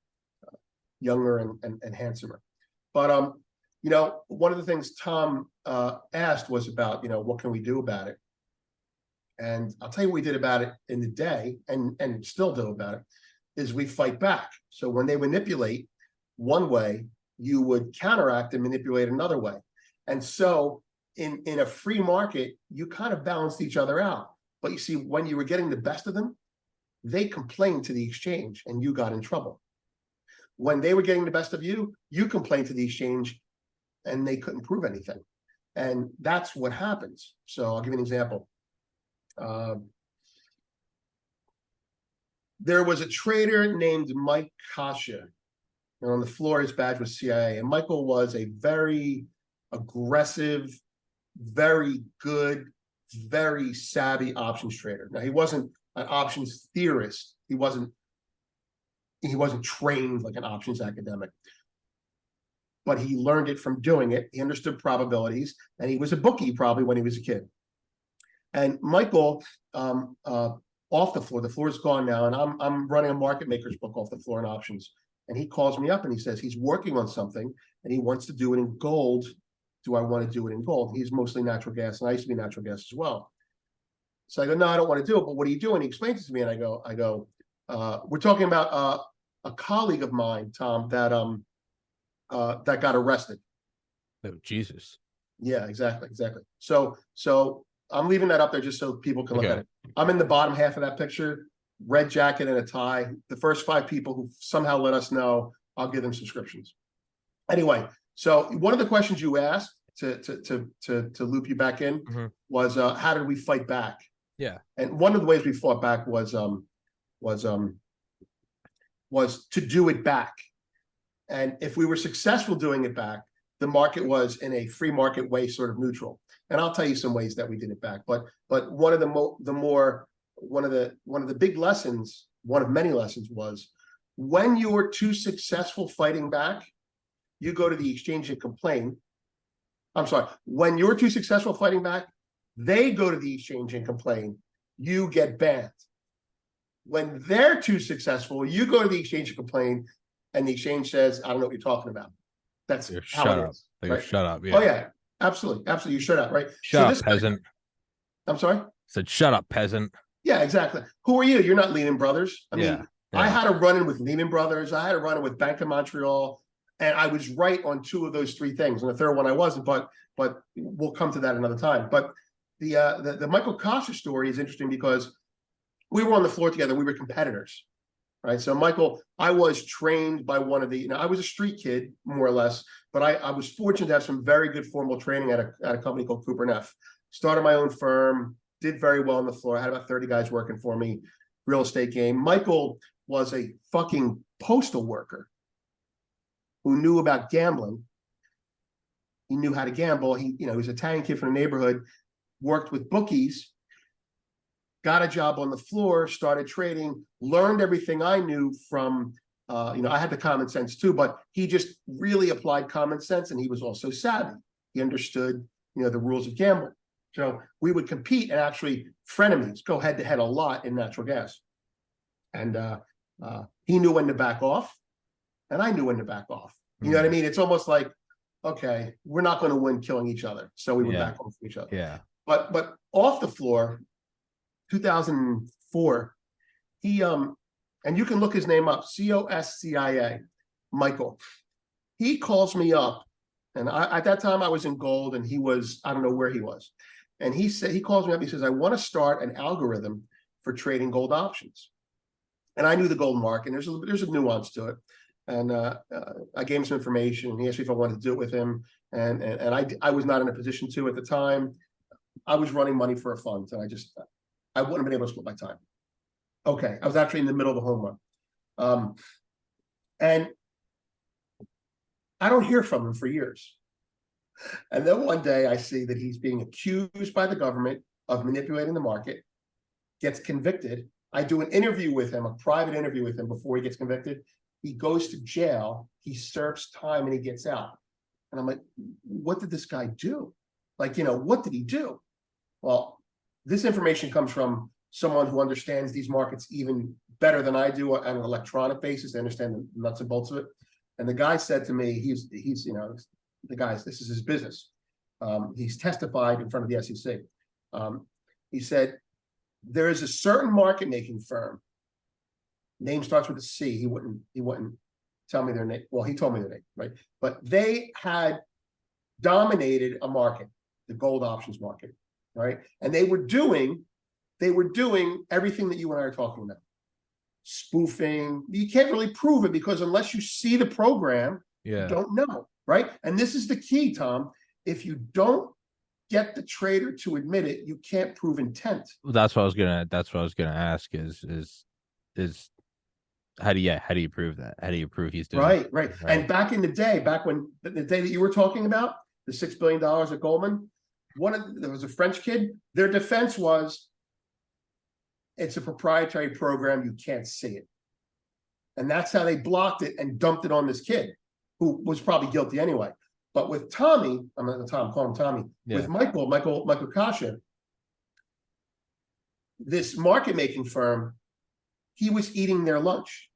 younger and handsomer. But, you know, one of the things Tom asked was about, you know, what can we do about it? And I'll tell you what we did about it in the day, and still do about it, is we fight back. So when they manipulate one way, you would counteract and manipulate another way. And so in a free market, you kind of balanced each other out. But you see, when you were getting the best of them, they complained to the exchange and you got in trouble. When they were getting the best of you, you complained to the exchange and they couldn't prove anything. And that's what happens. So I'll give you an example. There was a trader named Mike Kasha, and on the floor his badge was CIA. And Michael was a very aggressive, very good, very savvy options trader. Now, he wasn't an options theorist. He wasn't trained like an options academic, but he learned it from doing it. He understood probabilities, and he was a bookie probably when he was a kid. And Michael, off the floor is gone now, and I'm running a market maker's book off the floor in options. And he calls me up and he says he's working on something and he wants to do it in gold. Do I want to do it in gold? He's mostly natural gas, and I used to be natural gas as well. So I go, no, I don't want to do it, but what are you doing? He explains it to me, and I go, we're talking about a colleague of mine, Tom, that got arrested. Oh, Jesus. Yeah, exactly. So I'm leaving that up there just so people can look at it. I'm in the bottom half of that picture, red jacket and a tie. The first 5 people who somehow let us know, I'll give them subscriptions. Anyway, so one of the questions you asked to loop you back in was how did we fight back? Yeah. And one of the ways we fought back was to do it back. And if we were successful doing it back, the market was in a free market way, sort of neutral. And I'll tell you some ways that we did it back. But one of the big lessons, one of many lessons, was when you were too successful fighting back, you go to the exchange and complain. I'm sorry, when you're too successful fighting back, they go to the exchange and complain. You get banned. When they're too successful, you go to the exchange and complain, and the exchange says, I don't know what you're talking about. That's how it is. Right? Shut up. Yeah. Oh, yeah. Absolutely. You shut up, right? Shut up, peasant. I'm sorry? Said, shut up, peasant. Yeah, exactly. Who are you? You're not Lehman Brothers. I mean, I had a run-in with Lehman Brothers. I had a run-in with Bank of Montreal. And I was right on 2 of those 3 things. And the third one I wasn't, but we'll come to that another time. But the Michael Kasha story is interesting because we were on the floor together. We were competitors, right? So Michael, I was trained by one of the, I was a street kid, more or less, but I was fortunate to have some very good formal training at a company called Cooper Neff. Started my own firm, did very well on the floor. I had about 30 guys working for me, real estate game. Michael was a fucking postal worker who knew about gambling. He knew how to gamble. He was an Italian kid from the neighborhood, worked with bookies, got a job on the floor, started trading, learned everything I knew from, I had the common sense too, but he just really applied common sense, and he was also savvy. He understood the rules of gambling. So we would compete and actually frenemies, go head to head a lot in natural gas. And he knew when to back off, and I knew when to back off. You know what I mean? It's almost like, okay, we're not going to win killing each other, so we would back off each other. Yeah. But off the floor, 2004, he and you can look his name up, COSCIA, Michael. He calls me up, and at that time I was in gold, and he was, I don't know where he was, and he calls me up. He says, I want to start an algorithm for trading gold options. And I knew the gold market, and there's a nuance to it. And I gave him some information. He asked me if I wanted to do it with him, and I was not in a position to at the time. I was running money for a fund, and I wouldn't have been able to split my time. Okay, I was actually in the middle of a home run, and I don't hear from him for years. And then one day I see that he's being accused by the government of manipulating the market, gets convicted. I do an interview with him, a private interview with him before he gets convicted. He goes to jail, he serves time, and he gets out. And I'm like, what did this guy do? Like, what did he do? Well, this information comes from someone who understands these markets even better than I do on an electronic basis. They understand the nuts and bolts of it. And the guy said to me, he's the guy's, this is his business. He's testified in front of the SEC. He said, there is a certain market making firm. Name starts with a C. He wouldn't tell me their name. Well, he told me their name, right? But they had dominated a market, the gold options market, right? And they were doing everything that you and I are talking about. Spoofing. You can't really prove it because unless you see the program, you don't know, right? And this is the key, Tom. If you don't get the trader to admit it, you can't prove intent. That's what I was gonna ask is how do you prove that? How do you prove he's doing right, right? And back in the day, back when the day that you were talking about, the $6 billion at Goldman, there was a French kid. Their defense was, it's a proprietary program, you can't see it. And that's how they blocked it and dumped it on this kid, who was probably guilty anyway. But with Tommy, I'm not Tom, call him Tommy. Yeah. With Michael Kasha, this market making firm, he was eating their lunch.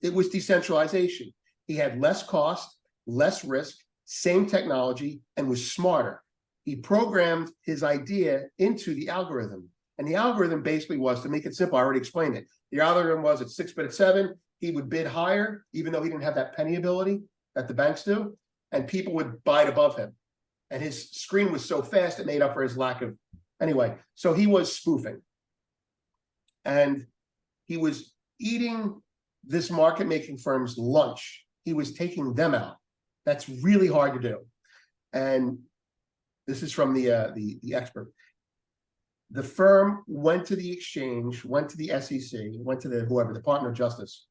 It was decentralization. He had less cost, less risk, same technology, and was smarter. He programmed his idea into the algorithm. And the algorithm basically was, to make it simple, I already explained it. The algorithm was at 6 bid at 7, he would bid higher, even though he didn't have that penny ability that the banks do, and people would buy it above him. And his screen was so fast, it made up for his lack of, anyway, so he was spoofing. And he was eating this market-making firm's lunch. He was taking them out. That's really hard to do. And this is from the expert. The firm went to the exchange, went to the SEC, went to the Department of Justice,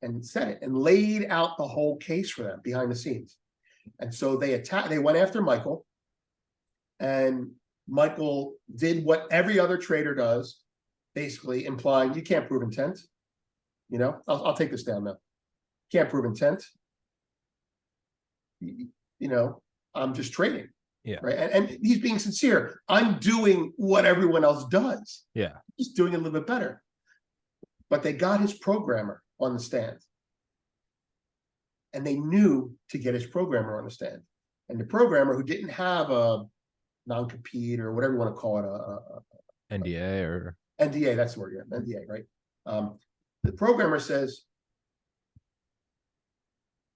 and said it and laid out the whole case for them behind the scenes. And so they went after Michael, and Michael did what every other trader does, basically implying you can't prove intent. I'll take this down now. Can't prove intent. I'm just trading. Yeah. Right. And he's being sincere. I'm doing what everyone else does. Yeah. He's doing it a little bit better. But they got his programmer on the stand. And they knew to get his programmer on the stand. And the programmer, who didn't have a non-compete or whatever you want to call it, NDA or NDA, that's the word, yeah, NDA, right? The programmer says,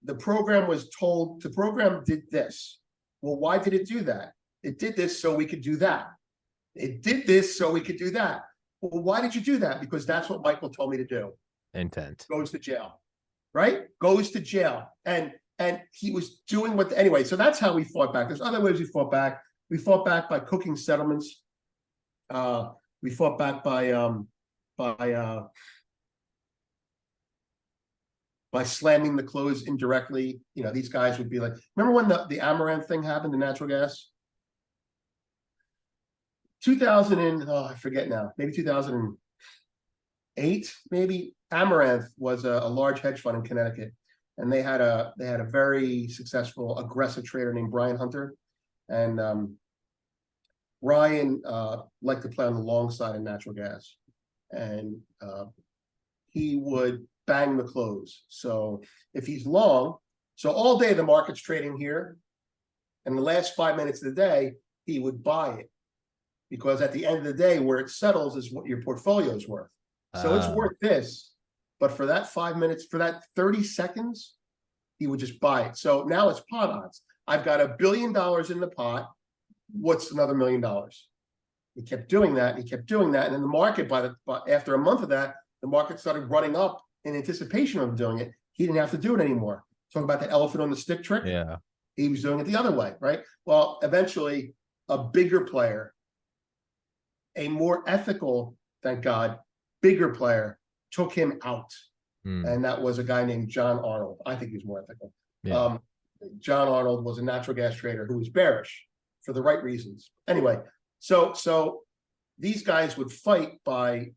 the program was told, the program did this. Well, why did it do that? It did this so we could do that. It did this so we could do that. Well, why did you do that? Because that's what Michael told me to do. Intent. Goes to jail, right? Goes to jail. And he was doing anyway, so that's how we fought back. There's other ways we fought back. We fought back by cooking settlements. We fought back by slamming the close indirectly. These guys would be like, remember when the Amaranth thing happened to natural gas? 2000 and, I forget now, maybe 2008, maybe. Amaranth was a large hedge fund in Connecticut, and they had a very successful aggressive trader named Brian Hunter, and Ryan liked to play on the long side of natural gas, and he would bang the close. So if he's long, so all day the market's trading here, and the last 5 minutes of the day, he would buy it. Because at the end of the day, where it settles is what your portfolio is worth. So it's worth this, but for that 5 minutes, for that 30 seconds, he would just buy it. So now it's pot odds. I've got $1 billion in the pot. What's another $1 million? He kept doing that. And he kept doing that. And then the market, after a month of that, the market started running up in anticipation of doing it. He didn't have to do it anymore. Talk about the elephant on the stick trick. Yeah. He was doing it the other way, right? Well, eventually, a bigger player, a more ethical, thank God, bigger player took him out. And that was a guy named John Arnold. I think he's more ethical. Yeah. John Arnold was a natural gas trader who was bearish for the right reasons. Anyway, so these guys would fight by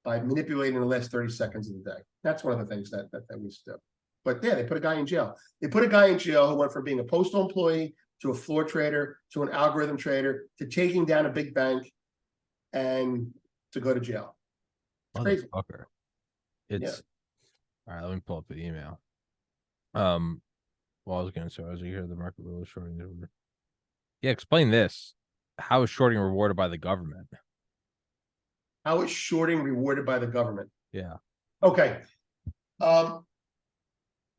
manipulating the last 30 seconds of the day. That's one of the things that we used to do. But yeah, they put a guy in jail. They put a guy in jail who went from being a postal employee to a floor trader to an algorithm trader to taking down a big bank and to go to jail. It's crazy. It's all right. Let me pull up the email. Well, I was going to say, as you hear the market really shorting. Yeah, explain this. How is shorting rewarded by the government? How is shorting rewarded by the government? Yeah. Okay.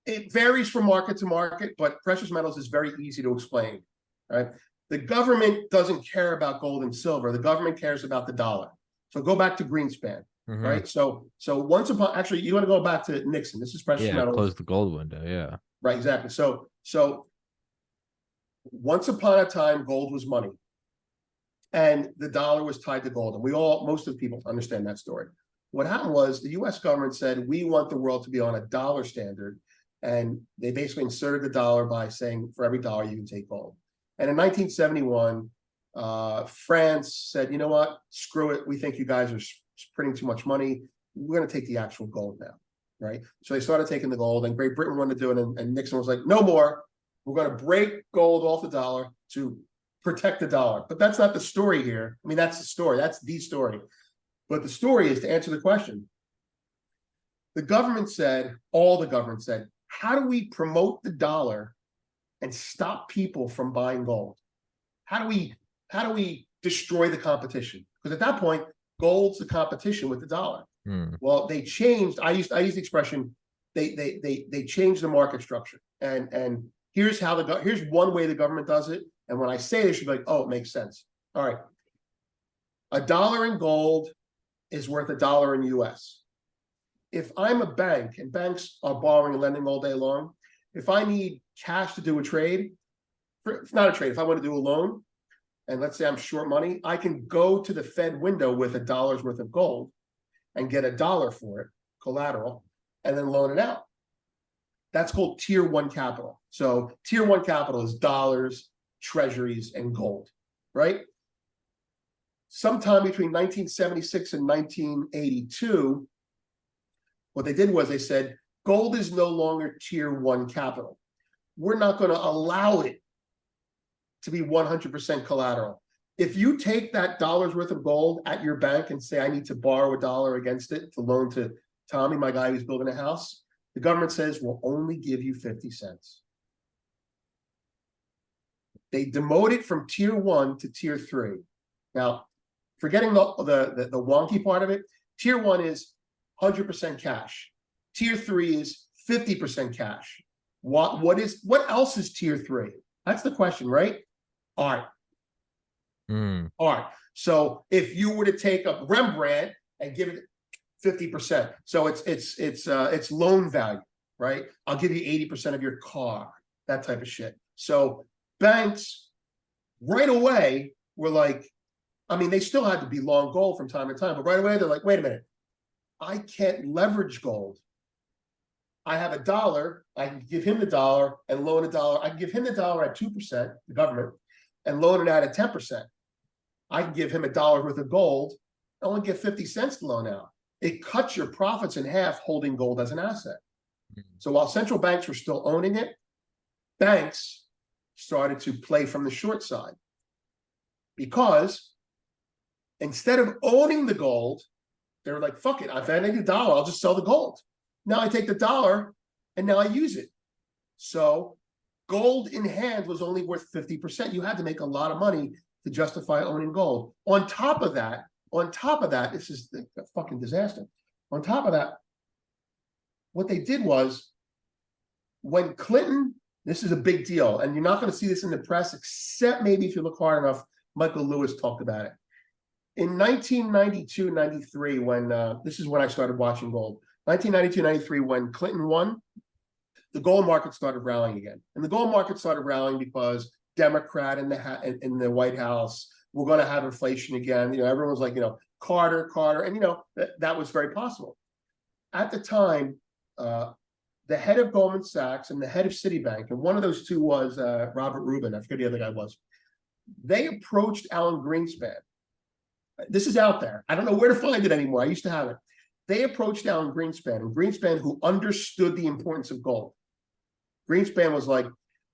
It varies from market to market, but precious metals is very easy to explain. Right? The government doesn't care about gold and silver. The government cares about the dollar. So go back to Greenspan. Right. So once upon, actually, you want to go back to Nixon. This is precious metals. Close the gold window. Yeah. Right. Exactly. So once upon a time, gold was money, and the dollar was tied to gold. And most of the people understand that story. What happened was the U.S. government said, we want the world to be on a dollar standard. And they basically inserted the dollar by saying, for every dollar, you can take gold. And in 1971, France said, you know what, screw it. We think you guys are printing too much money. We're going to take the actual gold now, right? So they started taking the gold, and Great Britain wanted to do it, and Nixon was like, no more. We're going to break gold off the dollar to protect the dollar. But that's not the story here. I mean, that's the story. That's the story. But the story is, to answer the question, the government said, all the government said, how do we promote the dollar and stop people from buying gold? How do we destroy the competition? Because at that point, gold's the competition with the dollar. Well, they changed. I used the expression. They changed the market structure. And here's how here's one way the government does it. And when I say this, you'll be like, oh, it makes sense. All right, $1 in gold is worth $1 in US. If I'm a bank, and banks are borrowing and lending all day long, if I need cash to do a trade, it's not a trade. If I want to do a loan, and let's say I'm short money, I can go to the Fed window with $1 worth of gold and get $1 for it, collateral, and then loan it out. That's called tier one capital. So tier one capital is dollars, treasuries, and gold, right? Sometime between 1976 and 1982, what they did was they said, gold is no longer tier one capital. We're not going to allow it to be 100% collateral. If you take that dollar's worth of gold at your bank and say, I need to borrow $1 against it to loan to Tommy, my guy who's building a house, the government says, we'll only give you 50 cents. They demote it from tier one to tier three. Now, forgetting the wonky part of it, tier one is 100% cash. Tier three is 50% cash. What else is tier three? That's the question, right? Art. Art. So if you were to take a Rembrandt and give it 50%, so it's loan value, right? I'll give you 80% of your car, that type of shit. So banks right away were like, I mean, they still had to be long gold from time to time, but right away they're like, wait a minute, I can't leverage gold. I have $1, I can give him the dollar and loan $1. I can give him the dollar at 2%, the government, and loan it out at 10%. I can give him $1 worth of gold, I only get 50 cents to loan out. It cuts your profits in half holding gold as an asset. So while central banks were still owning it, banks started to play from the short side. because instead of owning the gold, they were like, fuck it, if I need $1, I'll just sell the gold. Now I take the dollar and now I use it. So gold in hand was only worth 50%. You had to make a lot of money to justify owning gold. On top of that, this is a fucking disaster. On top of that, what they did was, when Clinton, this is a big deal, and you're not going to see this in the press, except maybe if you look hard enough, Michael Lewis talked about it. In 1992, 93, when, this is when I started watching gold, 1992, 93, when Clinton won, the gold market started rallying again. And the gold market started rallying because Democrat in the White House, we're going to have inflation again. Everyone was like, Carter, and that was very possible. At the time, the head of Goldman Sachs and the head of Citibank, and one of those two was Robert Rubin, I forget the other guy was, they approached Alan Greenspan. This is out there. I don't know where to find it anymore. I used to have it. They approached Alan Greenspan, and Greenspan, who understood the importance of gold, Greenspan was like,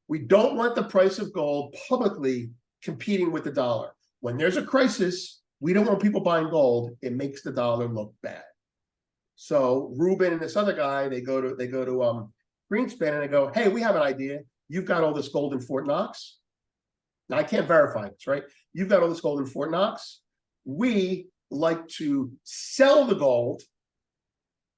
we don't want the price of gold publicly competing with the dollar. When there's a crisis, we don't want people buying gold. It makes the dollar look bad. So Rubin and this other guy, they go to Greenspan and they go, hey, we have an idea. You've got all this gold in Fort Knox. Now, I can't verify this, right? You've got all this gold in Fort Knox. We like to sell the gold,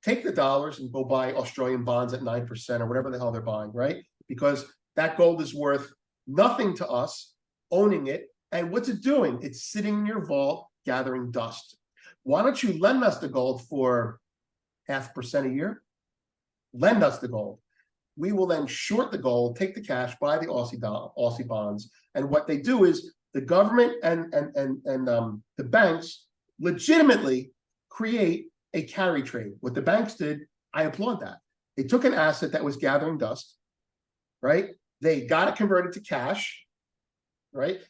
take the dollars, and go buy Australian bonds at 9% or whatever the hell they're buying, right? Because that gold is worth nothing to us owning it. And what's it doing? It's sitting in your vault gathering dust. Why don't you lend us the gold for 0.5% a year? Lend us the gold. We will then short the gold, take the cash, buy the Aussie bonds. And what they do is the government and the banks legitimately create a carry trade. What the banks did, I applaud that. They took an asset that was gathering dust, right? They got it converted to cash, right?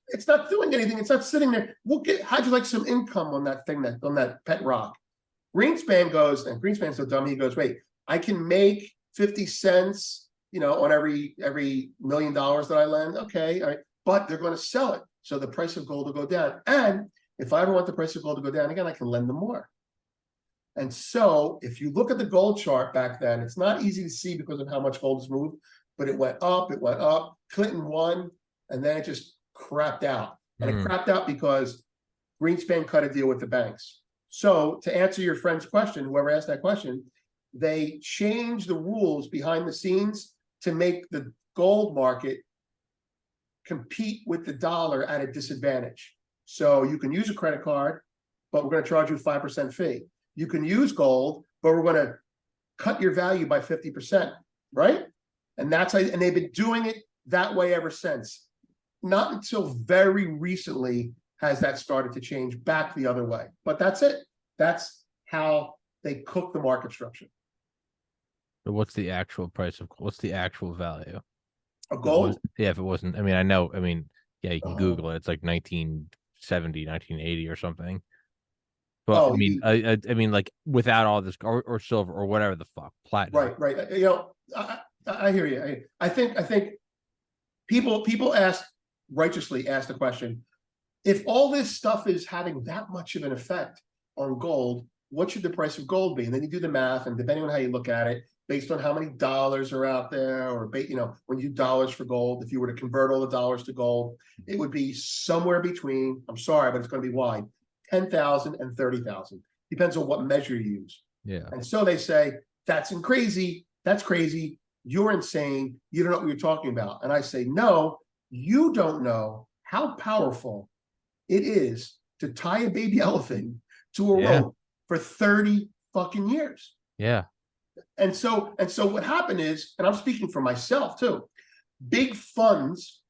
It's not doing anything. It's not sitting there. How'd you like some income on that thing, on that pet rock? Greenspan goes, and Greenspan's so dumb, he goes, wait, I can make 50 cents, on every $1 million that I lend. Okay, all right, but they're going to sell it. So the price of gold will go down. And if I ever want the price of gold to go down again, I can lend them more. And so if you look at the gold chart back then, it's not easy to see because of how much gold has moved, but it went up, Clinton won, and then it just crapped out. And it crapped out because Greenspan cut a deal with the banks. So to answer your friend's question, whoever asked that question, they changed the rules behind the scenes to make the gold market compete with the dollar at a disadvantage. So you can use a credit card, but we're going to charge you a 5% fee. You can use gold, but we're going to cut your value by 50%, right? And that's how, and they've been doing it that way ever since. Not until very recently has that started to change back the other way. But that's it. That's how they cook the market structure. But what's the actual price of, what's the actual value of gold? If it wasn't, yeah, you can Google it. It's like 1970, 1980 or something. But I mean, like without all this or silver or whatever the fuck, platinum. Right. I hear you. I think people righteously ask the question: if all this stuff is having that much of an effect on gold, what should the price of gold be? And then you do the math, and depending on how you look at it, based on how many dollars are out there, or when you do dollars for gold, if you were to convert all the dollars to gold, it would be somewhere between, I'm sorry, but it's going to be wide, 10,000 and 30,000. Depends on what measure you use. Yeah. And so they say, that's crazy. That's crazy. You're insane. You don't know what you're talking about. And I say, no, you don't know how powerful it is to tie a baby elephant to a rope for 30 fucking years. Yeah. And so what happened is, and I'm speaking for myself too, big funds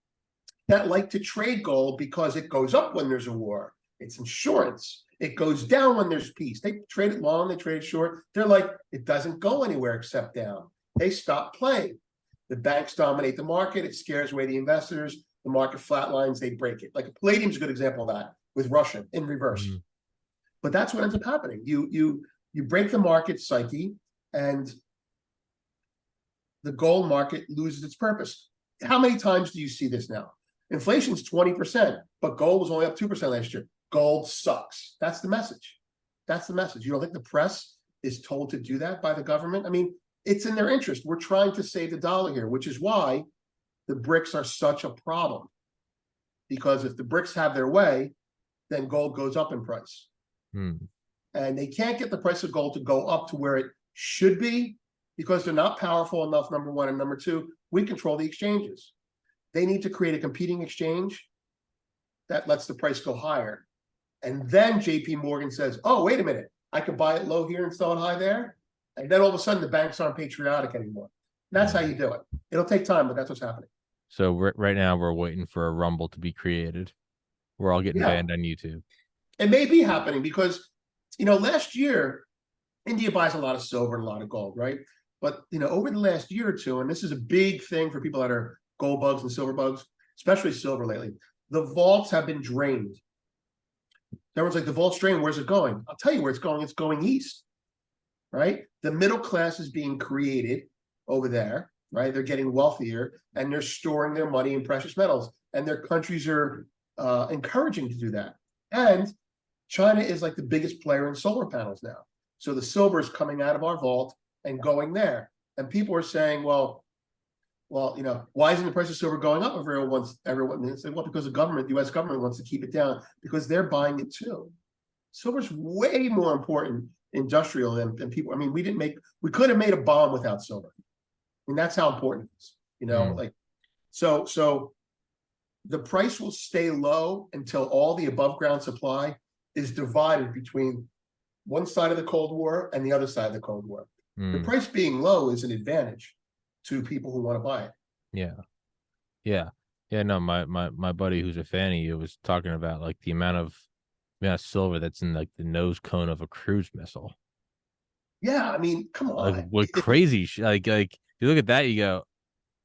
that like to trade gold because it goes up when there's a war. It's insurance. It goes down when there's peace. They trade it long, they trade it short. They're like, it doesn't go anywhere except down. They stop playing. The banks dominate the market. It scares away the investors. The market flatlines, they break it. Like palladium's a good example of that with Russia in reverse. Mm-hmm. But that's what ends up happening. You break the market psyche, and the gold market loses its purpose. How many times do you see this now? Inflation's 20%, but gold was only up 2% last year. Gold sucks. That's the message. That's the message. You don't think the press is told to do that by the government? I mean, it's in their interest. We're trying to save the dollar here, which is why the BRICS are such a problem. Because if the BRICS have their way, then gold goes up in price. And they can't get the price of gold to go up to where it should be because they're not powerful enough, number one. And number two, we control the exchanges. They need to create a competing exchange that lets the price go higher. And then JP Morgan says, oh, wait a minute, I could buy it low here and sell it high there. And then all of a sudden the banks aren't patriotic anymore. That's how you do it. It'll take time, but that's what's happening. So right now we're waiting for a rumble to be created. We're all getting banned on YouTube. It may be happening because, last year, India buys a lot of silver and a lot of gold, right? But, over the last year or two, and this is a big thing for people that are gold bugs and silver bugs, especially silver lately, the vaults have been drained. Everyone's like, the vault's drained, where's it going? I'll tell you where it's going. It's going east, right? The middle class is being created over there, right? They're getting wealthier and they're storing their money in precious metals. And their countries are encouraging to do that. And China is like the biggest player in solar panels now. So the silver is coming out of our vault and going there. And people are saying, well, why isn't the price of silver going up? Everyone says, well, because the U.S. government wants to keep it down because they're buying it too. Silver's way more important industrial than people. I mean, we could have made a bomb without silver. I mean, that's how important it is, so the price will stay low until all the above ground supply is divided between one side of the Cold War and the other side of the Cold War. The price being low is an advantage to people who want to buy it. Yeah. No, my buddy who's a fan of you was talking about like the amount of silver that's in like the nose cone of a cruise missile. Yeah, I mean, come on. Like what crazy like you look at that, you go,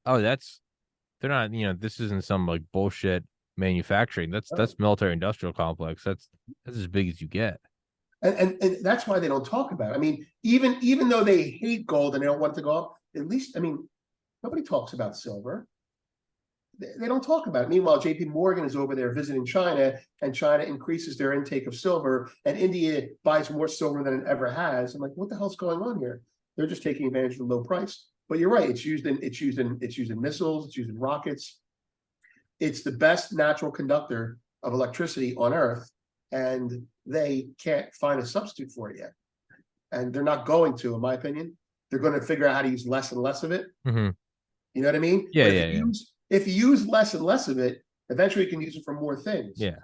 oh, they're not, this isn't some like bullshit manufacturing. That's military industrial complex. That's as big as you get. And that's why they don't talk about it. I mean, even though they hate gold and they don't want it to go up, at least, I mean, nobody talks about silver. They don't talk about it. Meanwhile, JP Morgan is over there visiting China, and China increases their intake of silver, and India buys more silver than it ever has. I'm like, what the hell's going on here? They're just taking advantage of the low price. But you're right. It's used in missiles. It's used in rockets. It's the best natural conductor of electricity on Earth, and they can't find a substitute for it yet. And they're not going to, in my opinion. They're going to figure out how to use less and less of it. Mm-hmm. You know what I mean? Yeah, if you use less and less of it, eventually you can use it for more things. Yeah.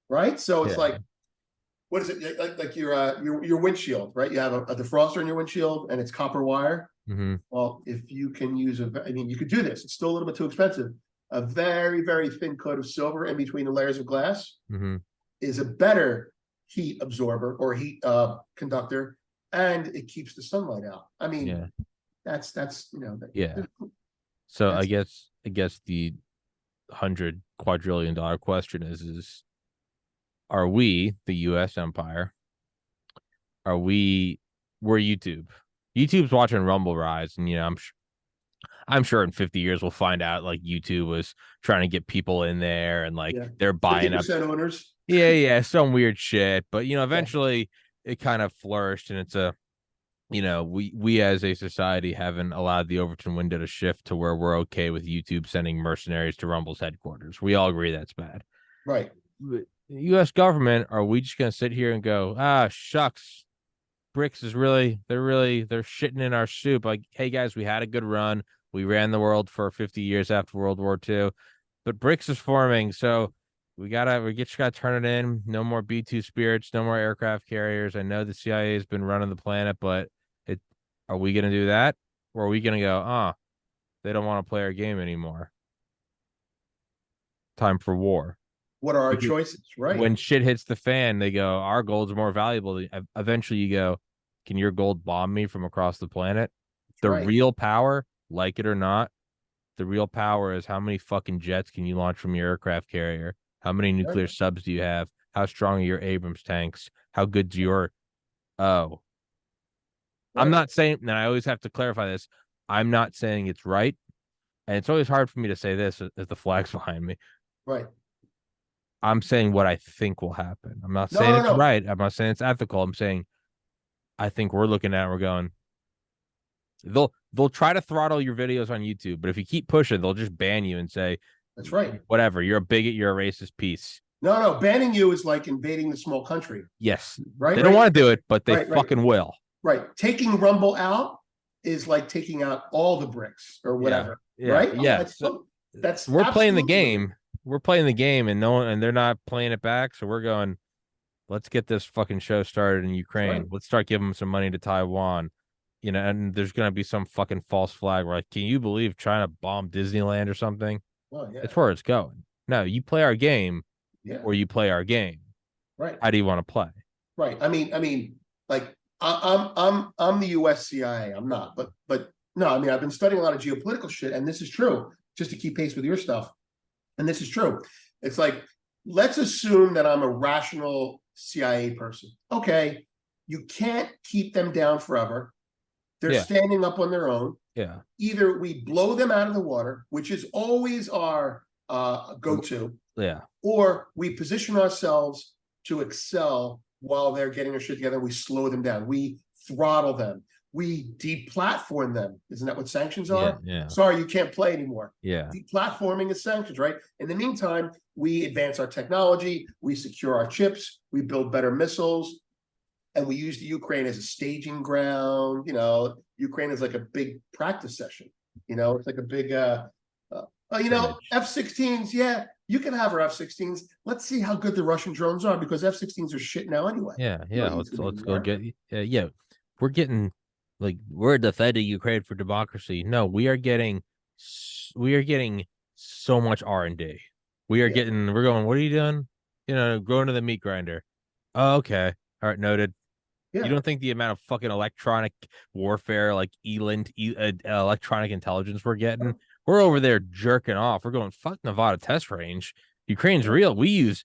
Right? So it's like, what is it? Like your windshield, right? You have a defroster in your windshield and it's copper wire. Mm-hmm. Well, if you can use you could do this. It's still a little bit too expensive. A very, very thin coat of silver in between the layers of glass is a better heat absorber or heat conductor, and it keeps the sunlight out. I mean, that's So I guess the $100 quadrillion question is are we, the U.S. empire, we're YouTube? YouTube's watching Rumble rise, and I'm sure in 50 years we'll find out like YouTube was trying to get people in there and like they're buying up owners. Some weird shit. But eventually it kind of flourished, and it's we as a society haven't allowed the Overton window to shift to where we're okay with YouTube sending mercenaries to Rumble's headquarters. We all agree that's bad. Right. But the U.S. government, are we just gonna sit here and go, shucks, BRICS is they're shitting in our soup? Like, hey guys, we had a good run. We ran the world for 50 years after World War II, but BRICS is forming, so we just gotta turn it in. No more B-2 spirits, no more aircraft carriers. I know the CIA has been running the planet, but are we gonna do that, or are we gonna go, they don't want to play our game anymore? Time for war. What are our choices? Right. When shit hits the fan, they go, our gold's more valuable. Eventually you go, can your gold bomb me from across the planet? Real power, like it or not, the real power is how many fucking jets can you launch from your aircraft carrier? How many nuclear subs do you have? How strong are your Abrams tanks? How good's your I'm not saying, and I always have to clarify this, I'm not saying it's right. And it's always hard for me to say this as the flag's behind me. Right. I'm saying what I think will happen. I'm not No, saying no, it's no. right. I'm not saying it's ethical. I'm saying I think we're looking at it, we're going, they'll try to throttle your videos on YouTube, but if you keep pushing, they'll just ban you and say, That's right. whatever, you're a bigot, you're a racist piece. No, no. Banning you is like invading the small country. Yes, Right, they don't right, want to do it, but they right, right, fucking will. right. Taking Rumble out is like taking out all the bricks or Yeah, whatever. yeah, Right? yeah. That's so, that's We're playing the absolutely what it is. game. We're playing the game, and no one, and they're not playing it back. So we're going, let's get this fucking show started in That's right. Ukraine. Let's start giving them some money to Taiwan. And there's gonna be some fucking false flag where, like, can you believe China bombed Disneyland or something? Oh yeah, It's where it's going. No, you play our game yeah. or you play our game. Right, How do you want to play? right. I mean, like I'm the U.S. CIA. I'm not, but no. I mean, I've been studying a lot of geopolitical shit, and this is true. Just to keep pace with your stuff, and this is true. It's like, let's assume that I'm a rational CIA person. Okay, you can't keep them down forever. They're Yeah, standing up on their own. yeah, Either we blow them out of the water, which is always our go-to, yeah, or we position ourselves to excel while they're getting their shit together. We slow them down. We throttle them. We deplatform them. Isn't that what sanctions yeah, are? yeah, Sorry, you can't play anymore. yeah, Deplatforming is sanctions, right? In the meantime, we advance our technology, we secure our chips, we build better missiles, and we use the Ukraine as a staging ground. Ukraine is like a big practice session. It's like a big, scrimmage. F-16s. Yeah, you can have our F-16s. Let's see how good the Russian drones are, because F-16s are shit now anyway. Yeah, You yeah. don't use them Let's go anymore. get. Yeah, we're getting, like, we're defending Ukraine for democracy. No, we are getting so much R&D. We are Yeah, getting. We're going. What are you doing? Going to the meat grinder. Oh, okay. All right, noted. You yeah. don't think the amount of fucking electronic warfare, like electronic intelligence we're getting? We're over there jerking off. We're going, fuck Nevada test range. Ukraine's Yeah, real. We use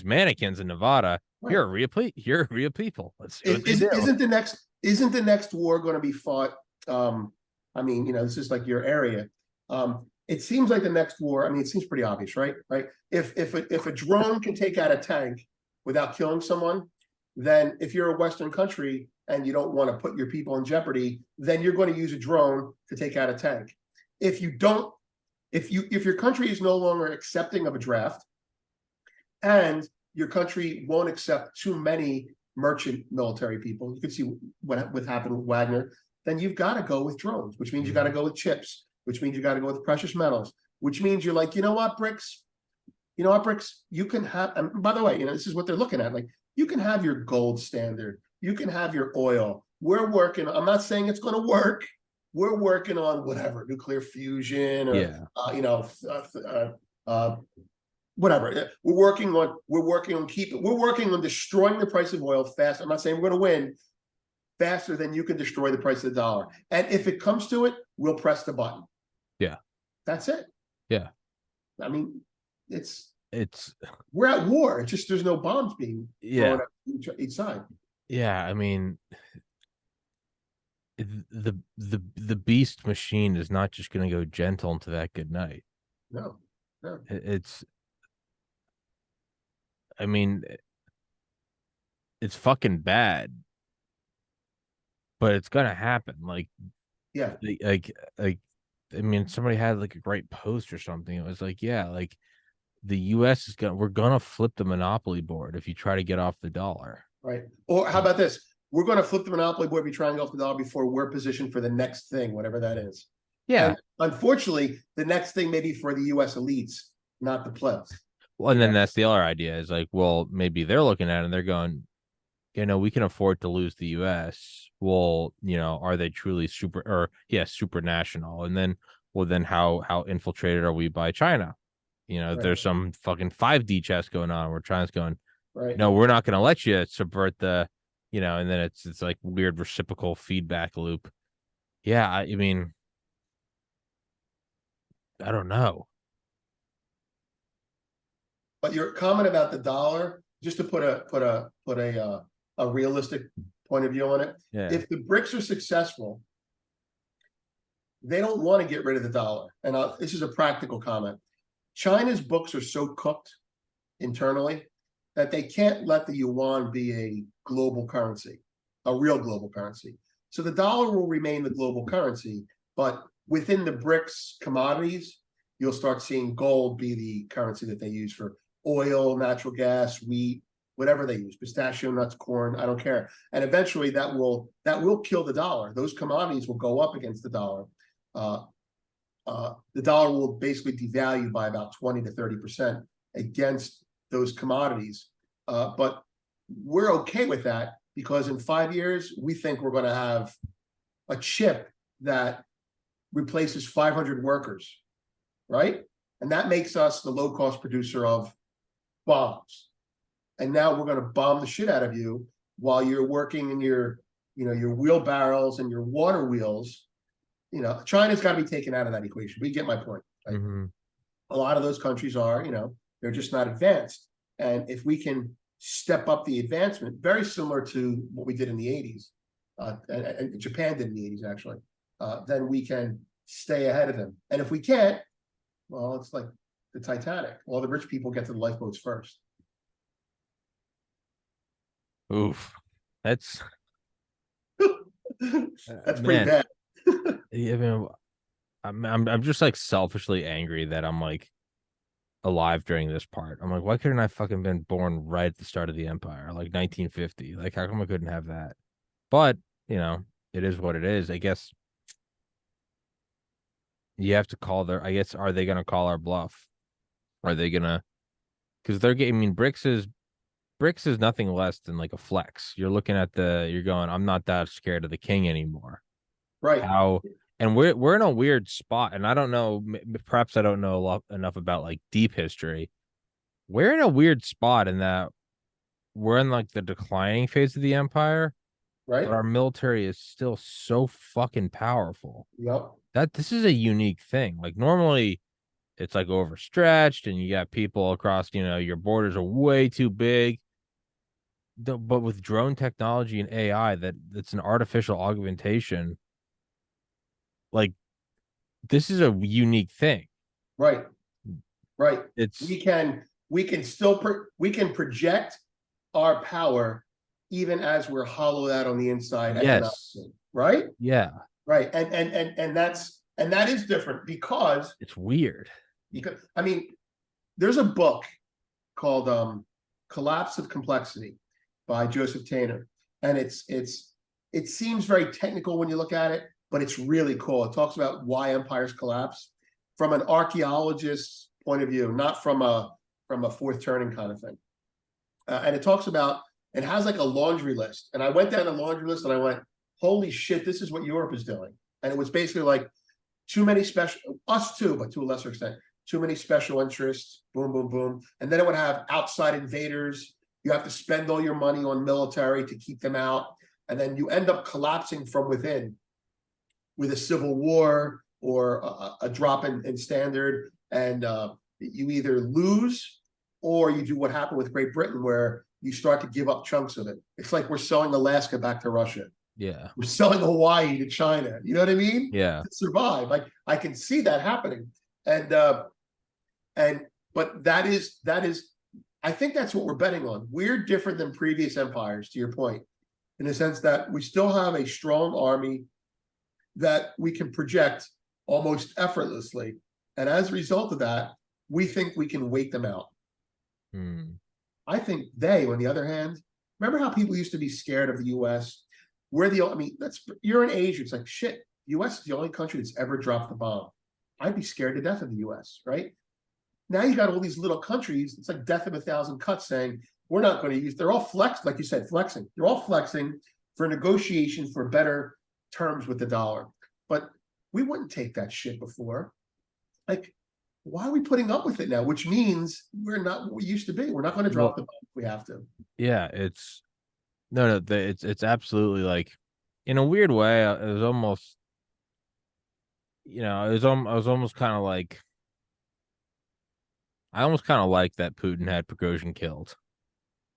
mannequins in Nevada. right. You're real people. Let's see what Is, they is do. isn't the next war going to be fought? I mean, this is like your area. It seems like the next war. I mean, it seems pretty obvious, right? Right. If a drone can take out a tank without killing someone, then if you're a Western country and you don't want to put your people in jeopardy, then you're going to use a drone to take out a tank. If you don't, if your country is no longer accepting of a draft, and your country won't accept too many merchant military people, you can see what happened with Wagner, then you've got to go with drones, which means you got to go with chips, which means you got to go with precious metals, which means you're like, BRICS, you can have, and by the way, this is what they're looking at. Like, you can have your gold standard, you can have your oil. I'm not saying it's going to work. We're working on whatever, nuclear fusion, or, Yeah. whatever. We're working on destroying the price of oil fast. I'm not saying we're going to win, faster than you can destroy the price of the dollar. And if it comes to it, we'll press the button. Yeah. That's it. Yeah. I mean, It's we're at war. It's just there's no bombs being thrown yeah. at each side. Yeah. I mean, the beast machine is not just gonna go gentle into that good night. No, no. It's I mean, it's fucking bad, but it's gonna happen. Yeah, Like, I mean, somebody had like a great post or something. It was like, yeah, like the U.S. we're gonna flip the monopoly board if you try to get off the dollar. right. Or how about this? We're going to flip the monopoly board if you try and go off the dollar before we're positioned for the next thing, whatever that is. Yeah. And unfortunately, the next thing may be for the U.S. elites, not the plebs. Well, and then that's the other idea is like, well, maybe they're looking at it and they're going, we can afford to lose the U.S. Well, are they truly super national? And then, well, then how infiltrated are we by China? Right. There's some fucking 5D chess going on where China's going, Right. no, we're not going to let you subvert and then it's like weird reciprocal feedback loop. Yeah, I mean, I don't know. But your comment about the dollar, just to put a realistic point of view on it, Yeah, if the BRICS are successful, they don't want to get rid of the dollar. And this is a practical comment. China's books are so cooked internally that they can't let the yuan be a global currency, a real global currency. So the dollar will remain the global currency, but within the BRICS commodities, you'll start seeing gold be the currency that they use for oil, natural gas, wheat, whatever they use, pistachio nuts, corn, I don't care. And eventually that will kill the dollar. Those commodities will go up against the dollar. The dollar will basically devalue by about 20 to 30% against those commodities. But we're okay with that because in 5 years, we think we're going to have a chip that replaces 500 workers, right? And that makes us the low-cost producer of bombs. And now we're going to bomb the shit out of you while you're working in your, your wheelbarrows and your water wheels. China's got to be taken out of that equation. We get my point. Right? Mm-hmm. A lot of those countries are, they're just not advanced. And if we can step up the advancement, very similar to what we did in the 80s, and Japan did in the 80s, actually, then we can stay ahead of them. And if we can't, well, it's like the Titanic. All the rich people get to the lifeboats first. Oof. That's That's pretty man. bad. Yeah, I mean, I'm just like selfishly angry that I'm like alive during this part. I'm like, why couldn't I fucking been born right at the start of the empire, like 1950? Like, how come I couldn't have that? But it is what it is. I guess you have to call their. I guess are they gonna call our bluff? Are they gonna? Because they're getting. I mean, BRICS is nothing less than like a flex. You're looking at you're going, I'm not that scared of the king anymore. Right. How, and we're in a weird spot, and I don't know, perhaps I don't know enough about like deep history. We're in a weird spot in that we're in like the declining phase of the empire, Right. but our military is still so fucking powerful. Yep. That this is a unique thing. Like normally it's like overstretched and you got people across, your borders are way too big. But with drone technology and AI, that's an artificial augmentation. Like this is a unique thing. Right. Right. It's we can we can project our power even as we're hollowed out on the inside yes, economically. Right. yeah, Right. And that is different because it's weird. I mean, there's a book called Collapse of Complexity by Joseph Tainer. And it seems very technical when you look at it, but it's really cool. It talks about why empires collapse from an archaeologist's point of view, not from a fourth turning kind of thing. And it talks about, it has like a laundry list. And I went down the laundry list and I went, holy shit, this is what Europe is doing. And it was basically like too many us too, but to a lesser extent, too many special interests, boom, boom, boom. And then it would have outside invaders. You have to spend all your money on military to keep them out. And then you end up collapsing from within with a civil war or a drop in standard. And you either lose or you do what happened with Great Britain, where you start to give up chunks of it. It's like we're selling Alaska back to Russia. Yeah. We're selling Hawaii to China. You know what I mean? Yeah. To survive. Like I can see that happening. But that is, I think that's what we're betting on. We're different than previous empires, to your point, in the sense that we still have a strong army that we can project almost effortlessly. And as a result of that, we think we can wait them out. I think they, on the other hand, remember how people used to be scared of the US? You're in Asia. It's like, shit, the US is the only country that's ever dropped the bomb. I'd be scared to death of the US, right? Now you got all these little countries. It's like death of a thousand cuts saying, we're not going to use, they're all flexed, like you said, flexing. They're all flexing for negotiation for better terms with the dollar. But we wouldn't take that shit before. Like, why are we putting up with it now? Which means we're not what we used to be. We're not going to drop the bomb if we have to. Yeah, it's it's absolutely like, in a weird way, it was almost, I was almost kind of like, I almost kind of like that Putin had Prigozhin killed.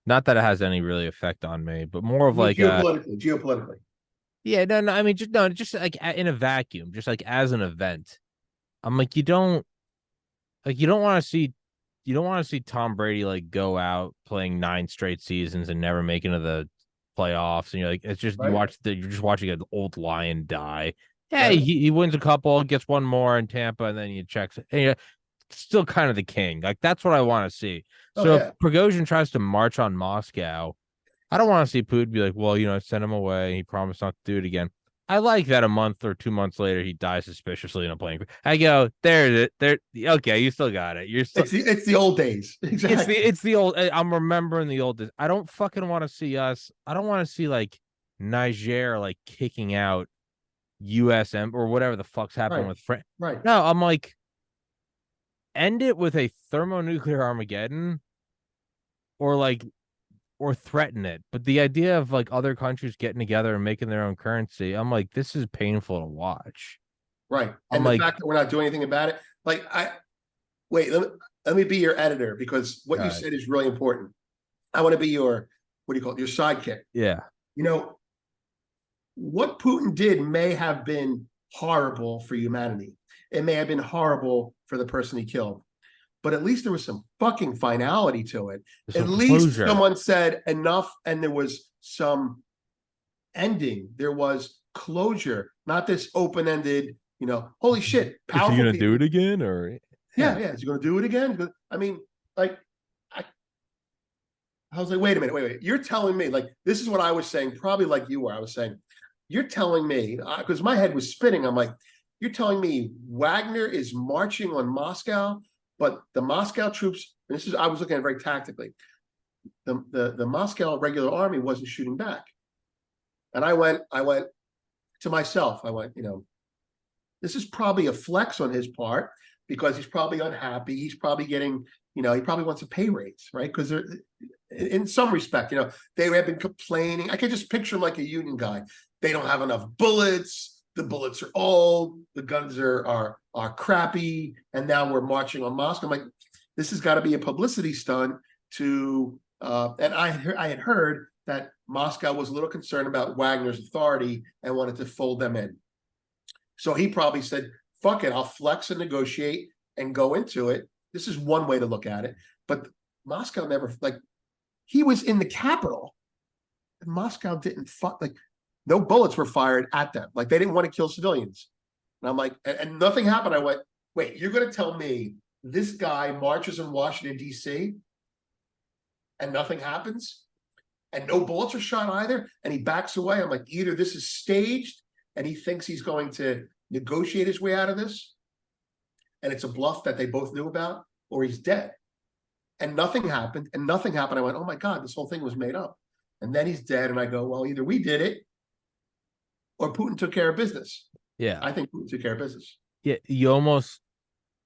Not that it has any really effect on me, but more of like geopolitically. Yeah, no, I mean, just like in a vacuum, just like as an event. I'm like, you don't. Like you don't want to see Tom Brady like go out playing 9 straight seasons and never make into the playoffs. And you're like, it's just right? you're just watching an old lion die. Yeah, Right? he wins a couple, gets one more in Tampa, and then he checks it. And you're still kind of the king. Like that's what I want to see. Oh So if yeah, Prigozhin tries to march on Moscow, I don't want to see Putin be like, well, send him away. He promised not to do it again. I like that a month or 2 months later he dies suspiciously in a plane. I go, there, there. Okay, you still got it. You're still. it's the old days. Exactly. It's the old. I'm remembering the old. I don't fucking want to see us. I don't want to see like Niger like kicking out USM or whatever the fuck's happening Right. with France. Right. No, I'm like, end it with a thermonuclear Armageddon, or like or threaten it. But the idea of like other countries getting together and making their own currency, I'm like, this is painful to watch. Right. I'm And the like, fact that we're not doing anything about it, like wait, let me be your editor because what all you right, said is really important. I want to be your, what do you call it, your sidekick. yeah, You know, what Putin did may have been horrible for humanity. It may have been horrible for the person he killed, but at least there was some fucking finality to it. At some least closure. someone said enough and there was some ending. There was closure, not this open-ended, holy shit, Is he powerful gonna do people. it again or Yeah, yeah? yeah. Is he going to do it again? I mean, like, I was like, wait a minute, wait. You're telling me, like, this is what I was saying, probably like you were. I was saying, you're telling me, because my head was spinning. I'm like, you're telling me Wagner is marching on Moscow, but the Moscow troops, and this is, I was looking at it very tactically, the Moscow regular army wasn't shooting back. And I went to myself, I went, this is probably a flex on his part because he's probably unhappy. He's probably getting, he probably wants a pay raise, right? Because they're, in some respect, they have been complaining. I can just picture him like a union guy. They don't have enough bullets. The bullets are old. The guns are crappy. And now we're marching on Moscow. I'm like, this has got to be a publicity stunt to. And I had heard that Moscow was a little concerned about Wagner's authority and wanted to fold them in. So he probably said, fuck it, I'll flex and negotiate and go into it. This is one way to look at it. But Moscow never, like, he was in the capital and Moscow didn't fuck, like, no bullets were fired at them. Like, they didn't want to kill civilians. And I'm like, and nothing happened. I went, wait, you're going to tell me this guy marches in Washington, D.C. and nothing happens? And no bullets are shot either? And he backs away. I'm like, either this is staged and he thinks he's going to negotiate his way out of this, and it's a bluff that they both knew about, or he's dead. And nothing happened, and nothing happened. I went, oh my God, this whole thing was made up. And then he's dead, and I go, well, either we did it, or Putin took care of business. Yeah, I think Putin took care of business. yeah. You almost,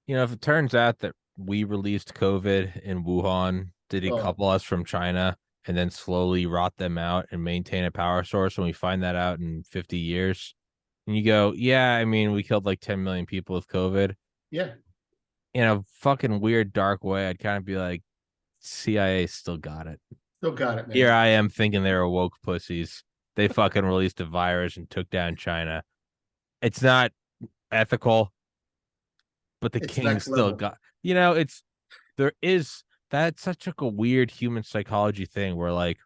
if it turns out that we released COVID in Wuhan to Oh, decouple us from China and then slowly rot them out and maintain a power source, when we find that out in 50 years, and you go, yeah, I mean, we killed like 10 million people with COVID yeah, in a fucking weird, dark way, I'd kind of be like, CIA still got it. still got it, Here man. I am thinking they were woke pussies. They fucking released a virus and took down China. It's not ethical, but the It's king next still level. got, it's, there is, that's such like a weird human psychology thing where like